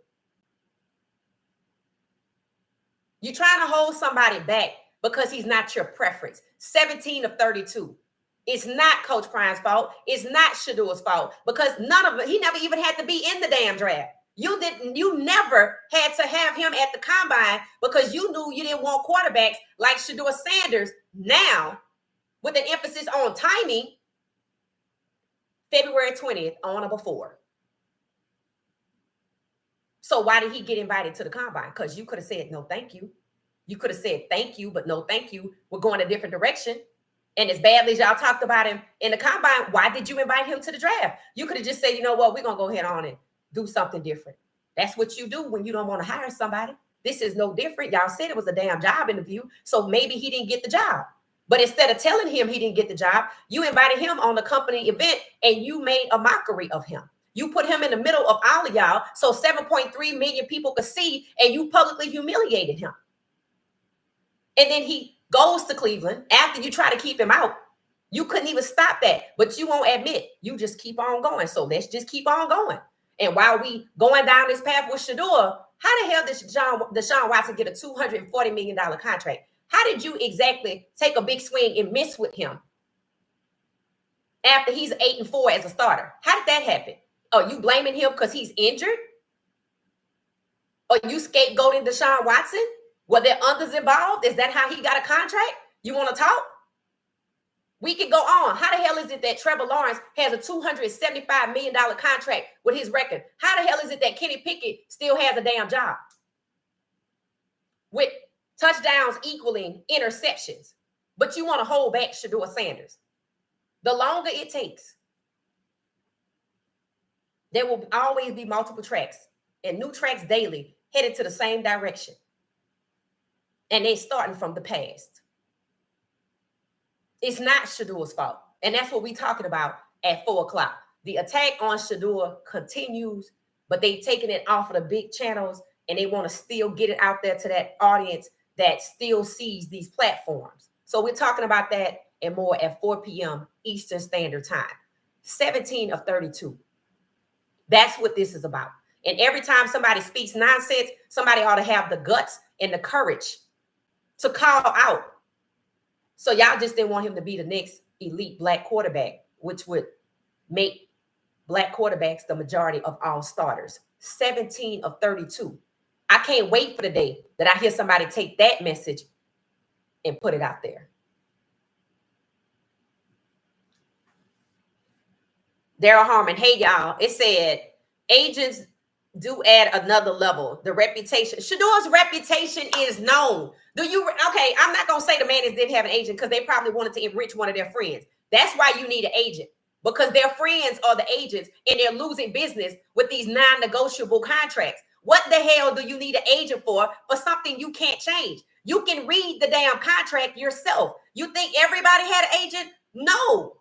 You're trying to hold somebody back because he's not your preference. 17 of 32. It's not Coach Prime's fault. It's not Shedeur's fault because he never even had to be in the damn draft. You never had to have him at the combine because you knew you didn't want quarterbacks like Shedeur Sanders. Now, with an emphasis on timing, February 20th, on or before. So why did he get invited to the combine? Because you could have said, no, thank you. You could have said, thank you, but no, thank you. We're going a different direction. And as badly as y'all talked about him in the combine, why did you invite him to the draft? You could have just said, you know what, we're going to go ahead on and do something different. That's what you do when you don't want to hire somebody. This is no different. Y'all said it was a damn job interview, so maybe he didn't get the job. But instead of telling him he didn't get the job, you invited him on the company event and you made a mockery of him. You put him in the middle of all of y'all so 7.3 million people could see, and you publicly humiliated him. And then he goes to Cleveland after you try to keep him out. You couldn't even stop that, but you won't admit. You just keep on going. So let's just keep on going. And while we going down this path with Shedeur, how the hell did Deshaun Watson get a $240 million contract? How did you exactly take a big swing and miss with him after he's 8-4 as a starter? How did that happen? Are you blaming him because he's injured? Are you scapegoating Deshaun Watson? Were there unders involved? Is that how he got a contract? You want to talk? We can go on. How the hell is it that Trevor Lawrence has a $275 million contract with his record? How the hell is it that Kenny Pickett still has a damn job with touchdowns equaling interceptions? But you want to hold back Shedeur Sanders. The longer it takes, there will always be multiple tracks and new tracks daily headed to the same direction. And they're starting from the past. It's not Shedeur's fault. And that's what we're talking about at 4 o'clock. The attack on Shedeur continues, but they've taken it off of the big channels and they want to still get it out there to that audience that still sees these platforms. So we're talking about that and more at 4 p.m. Eastern Standard Time. 17 of 32. That's what this is about. And every time somebody speaks nonsense, somebody ought to have the guts and the courage to call out. So y'all just didn't want him to be the next elite black quarterback, which would make black quarterbacks the majority of all starters. 17 of 32. I can't wait for the day that I hear somebody take that message and put it out there. Daryl Harmon, hey y'all, it said agents do add another level. The reputation, Shedeur's reputation is known. Okay, I'm not gonna say the Mannings didn't have an agent because they probably wanted to enrich one of their friends. That's why you need an agent, because their friends are the agents and they're losing business with these non-negotiable contracts. What the hell do you need an agent for something you can't change? You can read the damn contract yourself. You think everybody had an agent? No.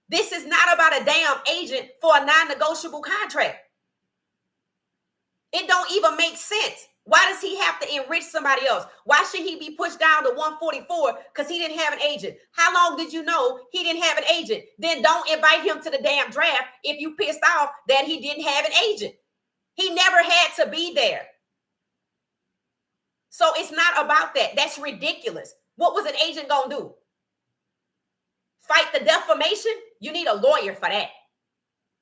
This is not about a damn agent for a non-negotiable contract. It don't even make sense. Why does he have to enrich somebody else? Why should he be pushed down to 144 because he didn't have an agent? How long did you know he didn't have an agent? Then don't invite him to the damn draft if you pissed off that he didn't have an agent. He never had to be there. So it's not about that. That's ridiculous. What was an agent going to do? Fight the defamation? You need a lawyer for that.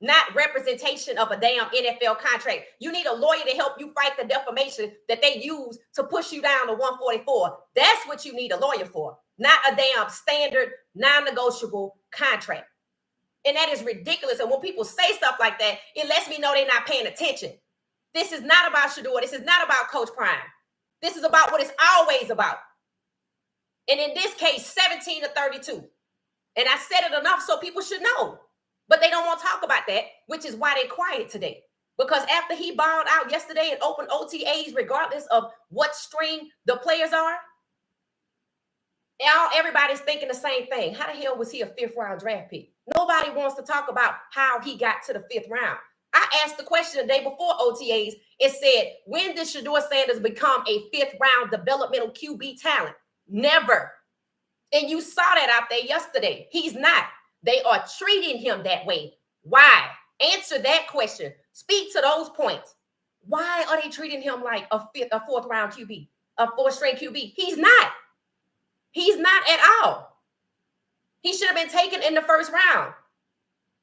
Not representation of a damn NFL contract. You need a lawyer to help you fight the defamation that they use to push you down to 144. That's what you need a lawyer for, not a damn standard non-negotiable contract. And that is ridiculous. And when people say stuff like that, it lets me know they're not paying attention. This is not about Shedeur. This is not about Coach Prime. This is about what it's always about. And in this case, 17 to 32. And I said it enough so people should know. But they don't want to talk about that, which is why they're quiet today. Because after he balled out yesterday and opened OTAs, regardless of what string the players are, everybody's thinking the same thing. How the hell was he a 5th round draft pick? Nobody wants to talk about how he got to the 5th round. I asked the question the day before OTAs. It said, when did Shedeur Sanders become a 5th round developmental QB talent? Never. And you saw that out there yesterday. He's not. They are treating him that way. Why? Answer that question. Speak to those points. Why are they treating him like a 4th round QB, a 4th string QB? He's not. He's not at all. He should have been taken in the 1st round.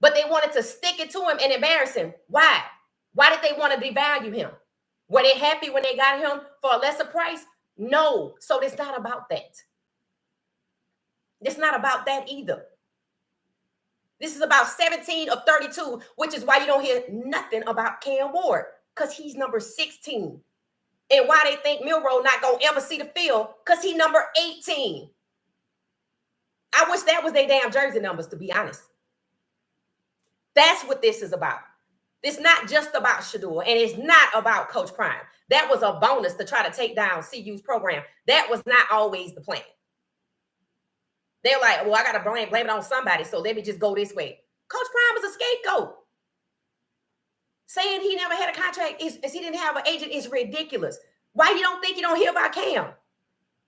But they wanted to stick it to him and embarrass him. Why? Why did they want to devalue him? Were they happy when they got him for a lesser price? No. So it's not about that. It's not about that either. This is about 17 of 32, which is why you don't hear nothing about Cam Ward, because he's number 16. And why they think Milroe not going to ever see the field, because he's number 18. I wish that was their damn jersey numbers, to be honest. That's what this is about. It's not just about Shedeur, and it's not about Coach Prime. That was a bonus to try to take down CU's program. That was not always the plan. They're like, well, I got to blame it on somebody, so let me just go this way. Coach Prime is a scapegoat. Saying he never had a contract is he didn't have an agent is ridiculous. Why you don't think you don't hear about Cam?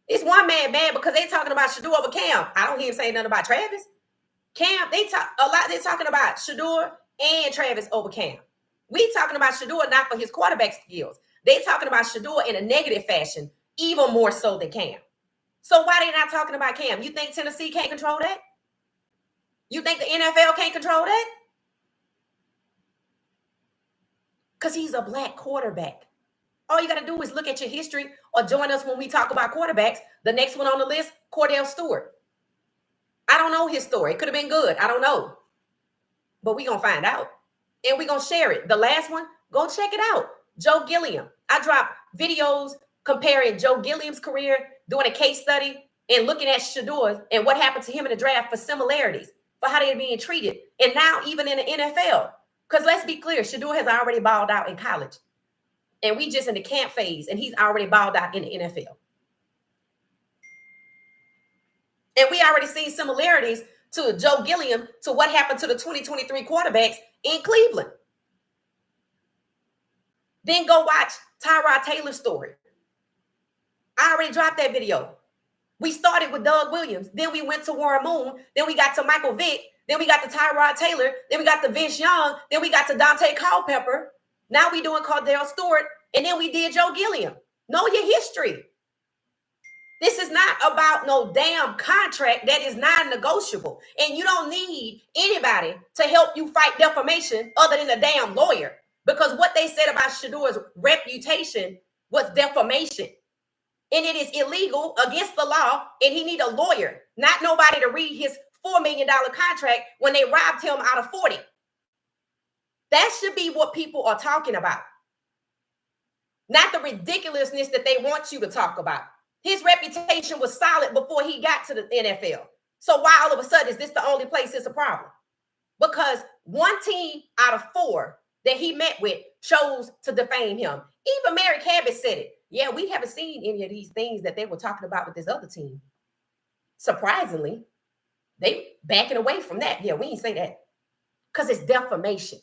It's one man mad because they talking about Shedeur over Cam. I don't hear him saying nothing about Travis. Cam, they talk a lot. They're talking about Shedeur and Travis over Cam. We talking about Shedeur not for his quarterback skills. They talking about Shedeur in a negative fashion, even more so than Cam. So why they not talking about Cam? You think Tennessee can't control that? You think the NFL can't control that? Because he's a black quarterback. All you got to do is look at your history or join us when we talk about quarterbacks. The next one on the list, Cordell Stewart. I don't know his story. It could have been good. I don't know. But we're going to find out. And we're going to share it. The last one, go check it out. Joe Gilliam. I dropped videos comparing Joe Gilliam's career, doing a case study, and looking at Shedeur and what happened to him in the draft for similarities, for how they're being treated. And now even in the NFL. Because let's be clear, Shedeur has already balled out in college. And we just in the camp phase, and he's already balled out in the NFL. And we already seen similarities to Joe Gilliam to what happened to the 2023 quarterbacks in Cleveland. Then go watch Tyrod Taylor's story. I already dropped that video. We started with Doug Williams. Then we went to Warren Moon. Then we got to Michael Vick. Then we got to Tyrod Taylor. Then we got to Vince Young. Then we got to Dante Culpepper. Now we doing Cordell Stewart. And then we did Joe Gilliam. Know your history. This is not about no damn contract that is non-negotiable. And you don't need anybody to help you fight defamation other than a damn lawyer. Because what they said about Shedeur's reputation was defamation. And it is illegal against the law. And he need a lawyer, not nobody to read his $4 million contract when they robbed him out of 40. That should be what people are talking about. Not the ridiculousness that they want you to talk about. His reputation was solid before he got to the NFL. So why all of a sudden is this the only place it's a problem? Because one team out of 4 that he met with chose to defame him. Even Mary Cabot said it. Yeah, we haven't seen any of these things that they were talking about with this other team. Surprisingly, they backing away from that. Yeah, we ain't say that. Because it's defamation.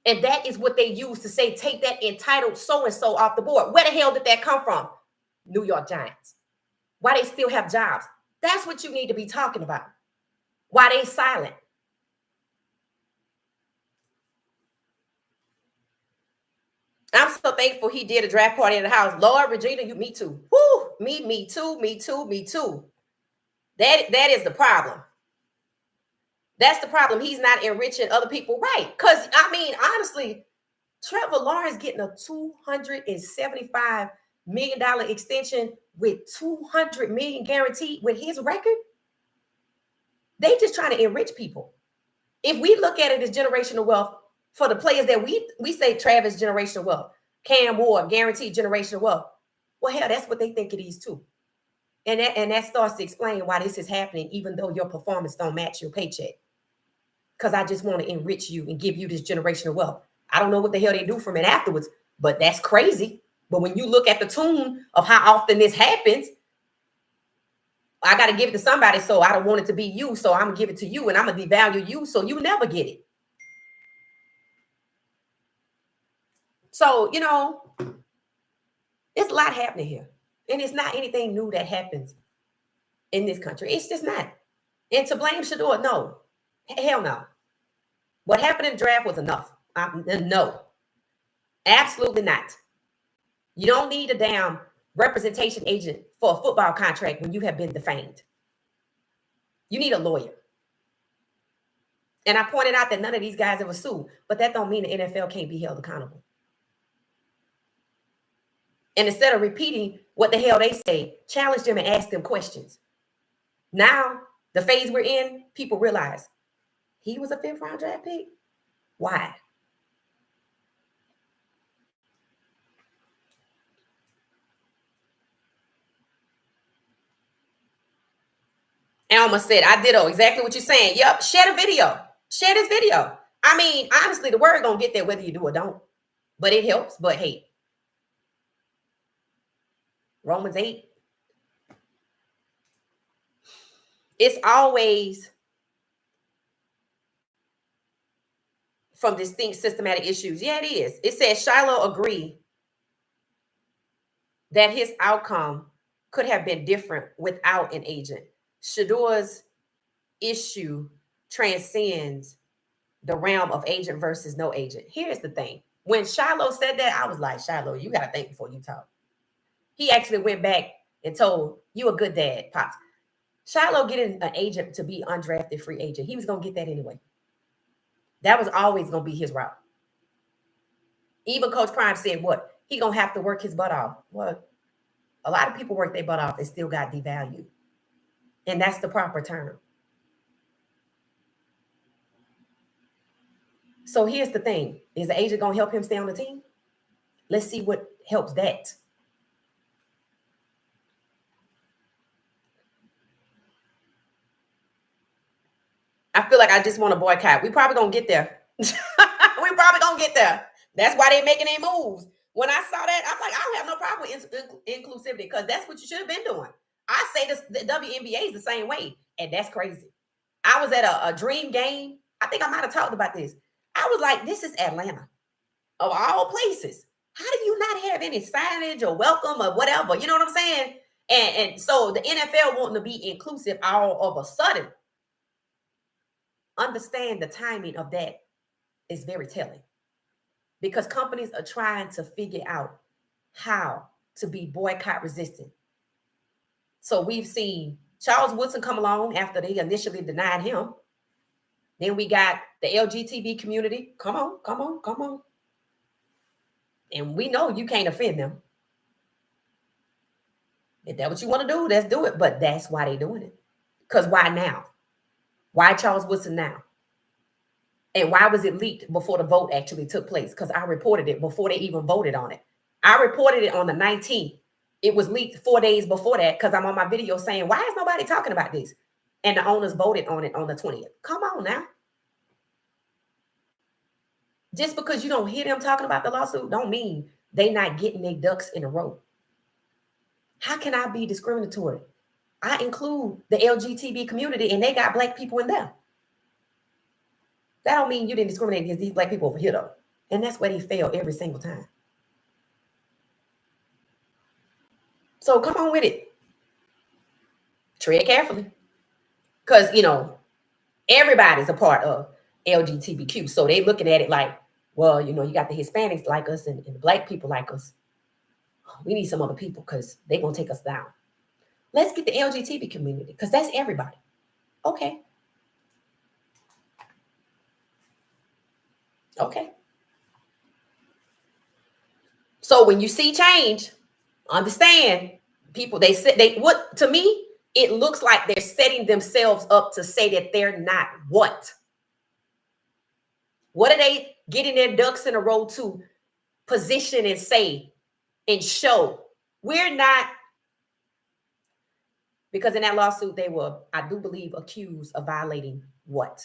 And that is what they use to say, take that entitled so-and-so off the board. Where the hell did that come from? New York Giants. Why they still have jobs? That's what you need to be talking about. Why they silent? I'm so thankful he did a draft party in the house. Lord, Regina, me too. Woo, me too. That is the problem. That's the problem. He's not enriching other people. Right. Because, I mean, honestly, Trevor Lawrence getting a $275 million extension with $200 million guaranteed with his record. They just trying to enrich people. If we look at it as generational wealth for the players that we say Travis generational wealth, Cam Ward guaranteed generational wealth. Well, hell, that's what they think it is too. And that starts to explain why this is happening, even though your performance don't match your paycheck. Because I just want to enrich you and give you this generational wealth. I don't know what the hell they do from it afterwards, but that's crazy. But when you look at the tune of how often this happens, I got to give it to somebody, so I don't want it to be you, so I'm going to give it to you, and I'm going to devalue you, so you never get it. So, you know, it's a lot happening here. And it's not anything new that happens in this country. It's just not. And to blame Shedeur, no. Hell no. What happened in the draft was enough. No. Absolutely not. You don't need a damn representation agent for a football contract when you have been defamed. You need a lawyer. And I pointed out that none of these guys ever sued, but that don't mean the NFL can't be held accountable. And instead of repeating what the hell they say, challenge them and ask them questions. Now, the phase we're in, people realize he was a 5th round draft pick. Why? Alma said, I ditto exactly what you're saying. Yep, share the video. Share this video. I mean, honestly, the word gonna get there whether you do or don't. But it helps. But hey, Romans 8. It's always from distinct systematic issues. Yeah, it is. It says Shiloh agreed that his outcome could have been different without an agent. Shedeur's issue transcends the realm of agent versus no agent. Here's the thing. When Shiloh said that, I was like, Shiloh, you got to think before you talk. He actually went back and told, you a good dad, Pops. Shiloh getting an agent to be undrafted free agent. He was going to get that anyway. That was always going to be his route. Even Coach Prime said, what? He going to have to work his butt off. Well, a lot of people work their butt off and still got devalued. And that's the proper term. So here's the thing. Is the agent going to help him stay on the team? Let's see what helps that. I feel like I just want to boycott. We probably going to get there. We probably going to get there. That's why they're making their moves. When I saw that, I'm like, I don't have no problem with inclusivity because that's what you should have been doing. I say this, the WNBA is the same way, and that's crazy. I was at a dream game. I think I might have talked about this. I was like, this is Atlanta, of all places. How do you not have any signage or welcome or whatever? You know what I'm saying? And so the NFL wanting to be inclusive all of a sudden. Understand the timing of that is very telling. Because companies are trying to figure out how to be boycott resistant. So we've seen Charles Woodson come along after they initially denied him. Then we got the LGBT community. Come on. And we know you can't offend them. If that's what you want to do, let's do it. But that's why they're doing it. Because why now? Why Charles Woodson now? And why was it leaked before the vote actually took place? Because I reported it before they even voted on it. I reported it on the 19th. It was leaked 4 days before that because I'm on my video saying, why is nobody talking about this? And the owners voted on it on the 20th. Come on now. Just because you don't hear them talking about the lawsuit don't mean they not getting their ducks in a row. How can I be discriminatory? I include the LGBT community and they got black people in there. That don't mean you didn't discriminate against these black people over here, though. And that's where they fail every single time. So come on with it. Tread carefully. Because, everybody's a part of LGBTQ. So they looking at it like, well, you got the Hispanics like us and the black people like us. We need some other people because they're going to take us down. Let's get the LGBT community because that's everybody. Okay. So when you see change, understand people, to me, it looks like they're setting themselves up to say that they're not what? What are they getting their ducks in a row to position and say and show? We're not, because in that lawsuit, they were, I do believe, accused of violating what?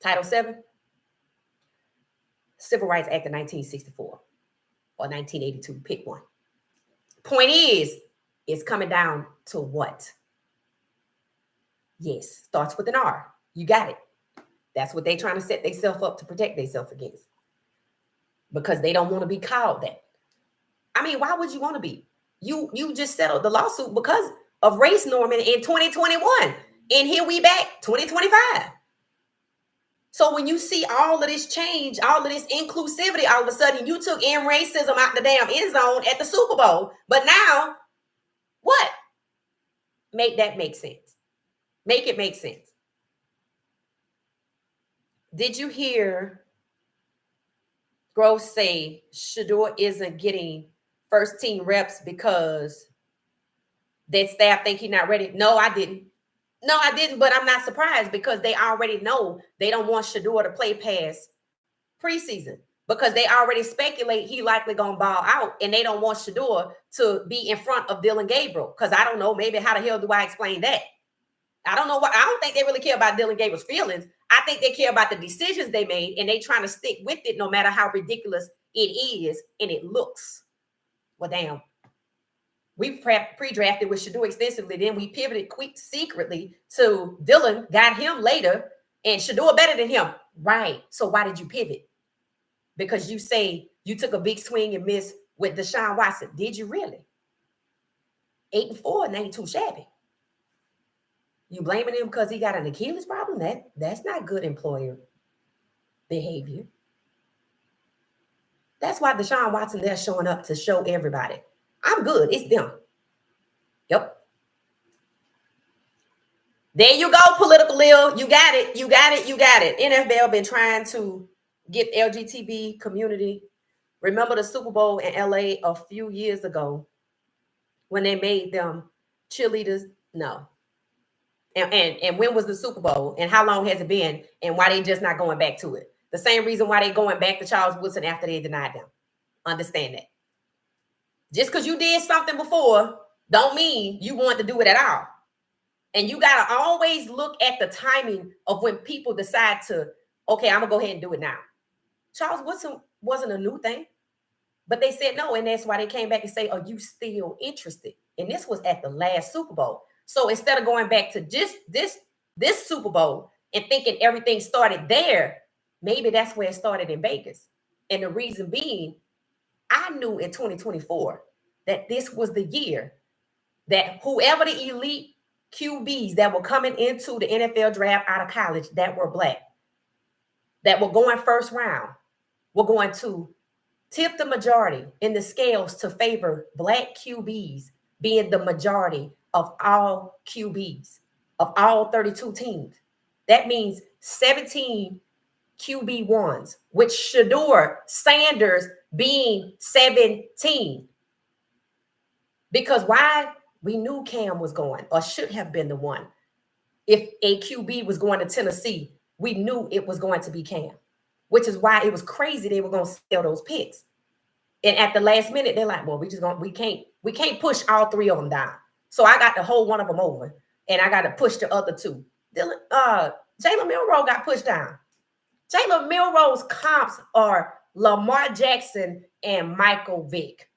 Title VII? Civil Rights Act of 1964 or 1982, pick one. Point is, it's coming down to what? Yes, starts with an R. You got it. That's what they're trying to set themselves up to protect themselves against. Because they don't want to be called that. I mean, why would you want to be? You just settled the lawsuit because of race norming in 2021. And here we back, 2025. So when you see all of this change, all of this inclusivity, all of a sudden you took in racism out the damn end zone at the Super Bowl. But now, what? Make that make sense. Make it make sense. Did you hear Gross say Shedeur isn't getting first team reps because that staff think he's not ready? No, I didn't. But I'm not surprised because they already know they don't want Shedeur to play past preseason. because they already speculate he likely gonna ball out, and they don't want Shedeur to be in front of Dylan Gabriel. Because I don't know, maybe how the hell do I explain that? I don't know what. I don't think they really care about Dylan Gabriel's feelings. I think they care about the decisions they made, and they trying to stick with it no matter how ridiculous it is and it looks. Well, damn. We pre-drafted with Shedeur extensively. Then we pivoted quick secretly to Dylan, got him later, and Shedeur better than him. Right. So why did you pivot? Because you say you took a big swing and miss with Deshaun Watson. Did you really? 8-4 ain't too shabby. You blaming him because he got an Achilles problem? That's not good employer behavior. That's why Deshaun Watson, they're showing up to show everybody. I'm good. It's them. Yep. There you go, political Lil. You got it. You got it. You got it. NFL been trying to get LGBT community. Remember the Super Bowl in LA a few years ago when they made them cheerleaders? No. And when was the Super Bowl? And how long has it been? And why they just not going back to it? The same reason why they going back to Charles Woodson after they denied them. Understand that. Just because you did something before don't mean you want to do it at all. And you got to always look at the timing of when people decide to, okay, I'm going to go ahead and do it now. Charles Woodson wasn't a new thing, but they said no. And that's why they came back and say, are you still interested? And this was at the last Super Bowl. So instead of going back to just this Super Bowl and thinking everything started there, maybe that's where it started in Vegas. And the reason being, I knew in 2024 that this was the year that whoever the elite QBs that were coming into the NFL draft out of college that were Black, that were going first round, were going to tip the majority in the scales to favor Black QBs being the majority of all QBs, of all 32 teams. That means 17 QB1s, with Shedeur Sanders being 17. Because why? We knew Cam was going, or should have been the one. If a QB was going to Tennessee, we knew it was going to be Cam, which is why it was crazy they were going to sell those picks. And at the last minute, they're like, well, we can't push all three of them down. So I got to hold one of them over, and I got to push the other two. Jalen Milroe got pushed down. Jalen Milroe's comps are Lamar Jackson and Michael Vick.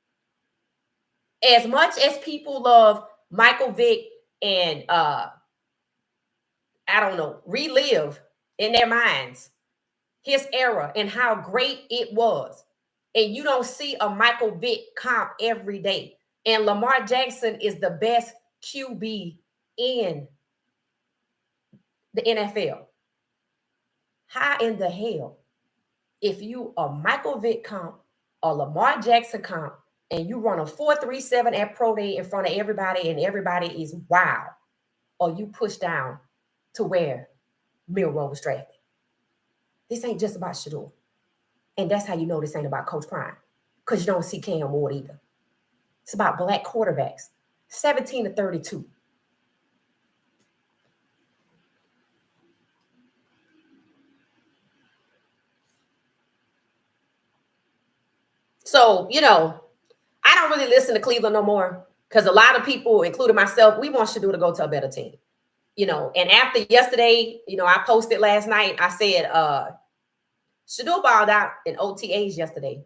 As much as people love Michael Vick and relive in their minds his era and how great it was, and you don't see a Michael Vick comp every day. And Lamar Jackson is the best QB in the NFL. How in the hell, if you are Michael Vick comp or Lamar Jackson comp, and you run a 4.37 at Pro Day in front of everybody, and everybody is wow, or you push down to where Milroe was drafted? This ain't just about Shedeur. And that's how you know this ain't about Coach Prime, because you don't see Cam Ward either. It's about Black quarterbacks, 17-32. So, I don't really listen to Cleveland no more, because a lot of people, including myself, we want Shedeur to go to a better team. And after yesterday, I posted last night, I said, Shedeur balled out in OTAs yesterday,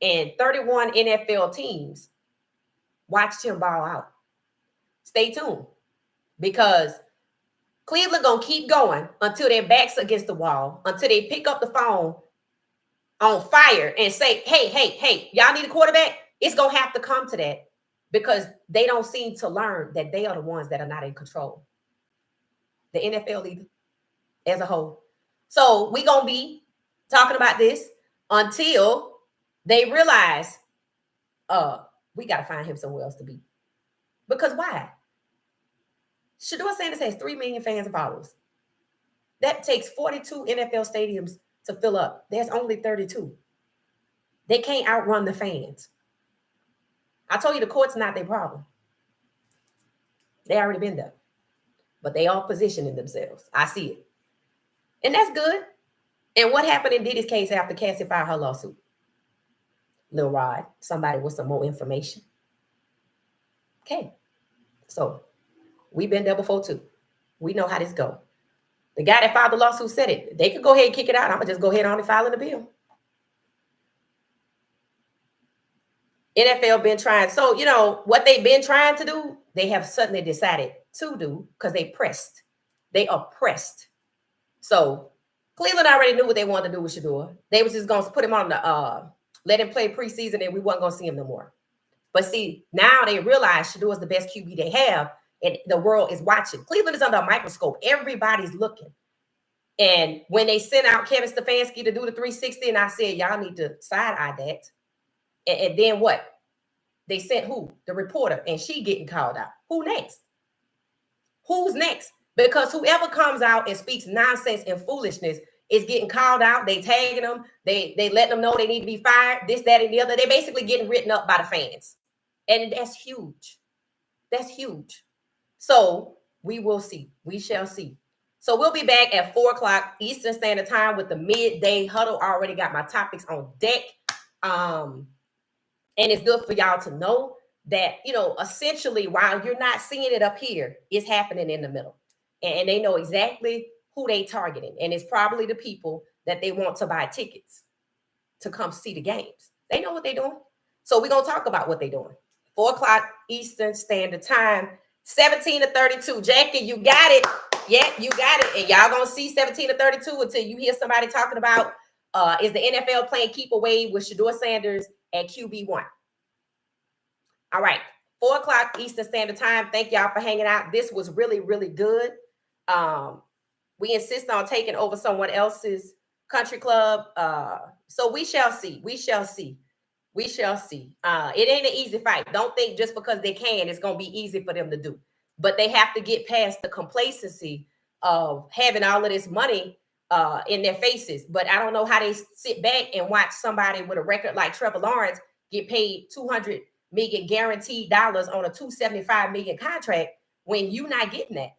and 31 NFL teams watched him ball out. Stay tuned, because Cleveland going to keep going until their back's against the wall, until they pick up the phone on fire and say, hey, y'all need a quarterback? It's going to have to come to that, because they don't seem to learn that they are the ones that are not in control. The NFL either, as a whole. So we're going to be talking about this until they realize, we got to find him somewhere else to be. Because why? Shedeur Sanders has 3 million fans and followers. That takes 42 NFL stadiums to fill up. There's only 32. They can't outrun the fans. I told you the court's not their problem. They already been there. But they all positioning themselves. I see it. And that's good. And what happened in Diddy's case after Cassie filed her lawsuit? Lil Rod, somebody with some more information. Okay, so we've been there before too. We know how this go. The guy that filed the lawsuit said it. They could go ahead and kick it out. I'm gonna just go ahead on and file in the bill. NFL been trying. So, you know, what they've been trying to do, they have suddenly decided to do because they pressed. They are pressed. So Cleveland already knew what they wanted to do with Shedeur. They was just gonna put him on the let him play preseason and we wasn't gonna see him no more. But see, now they realize Shedeur is the best QB they have, and the world is watching. Cleveland is under a microscope. Everybody's looking. And when they sent out Kevin Stefanski to do the 360, and I said, y'all need to side-eye that. And then what? They sent who? The reporter, and she getting called out. Who next? Who's next? Because whoever comes out and speaks nonsense and foolishness is getting called out. They tagging them. They let them know they need to be fired. This, that, and the other. They're basically getting written up by the fans. And that's huge. That's huge. So we will see. We shall see. So we'll be back at 4 o'clock Eastern Standard Time with the midday huddle. I already got my topics on deck. And it's good for y'all to know that, you know, essentially, while you're not seeing it up here, it's happening in the middle. And they know exactly who they targeting. And it's probably the people that they want to buy tickets to come see the games. They know what they're doing. So we're going to talk about what they're doing. 4 o'clock Eastern Standard Time, 17-32. Jackie, you got it. Yeah, you got it. And y'all going to see 17-32 until you hear somebody talking about is the NFL playing keep away with Shedeur Sanders at QB1. All right, 4 o'clock Eastern Standard Time. Thank y'all for hanging out. This was really, really good. We insist on taking over someone else's country club. So we shall see. We shall see. We shall see. It ain't an easy fight. Don't think just because they can, it's going to be easy for them to do. But they have to get past the complacency of having all of this money in their faces. But I don't know how they sit back and watch somebody with a record like Trevor Lawrence get paid $200 million guaranteed dollars on a $275 million contract when you're not getting that.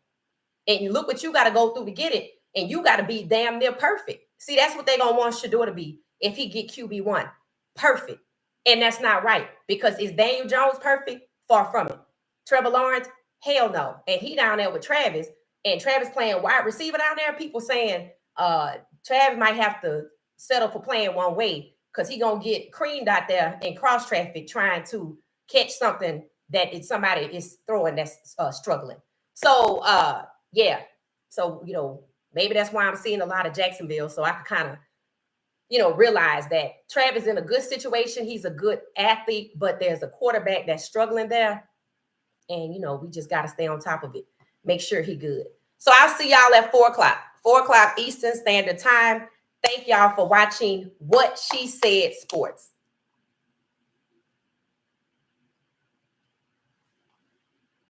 And look what you got to go through to get it. And you got to be damn near perfect. See, that's what they're going to want Shedeur to be if he get QB1. Perfect. And that's not right. Because is Daniel Jones perfect? Far from it. Trevor Lawrence? Hell no. And he down there with Travis. And Travis playing wide receiver down there. People saying Travis might have to settle for playing one way because he going to get creamed out there in cross traffic trying to catch something that somebody is throwing that's struggling. So, yeah. So, you know, maybe that's why I'm seeing a lot of Jacksonville. So I can kind of, you know, realize that Travis in a good situation. He's a good athlete, but there's a quarterback that's struggling there. And, you know, we just got to stay on top of it. Make sure he good. So I'll see y'all at 4 o'clock. 4 o'clock Eastern Standard Time. Thank y'all for watching What She Said Sports.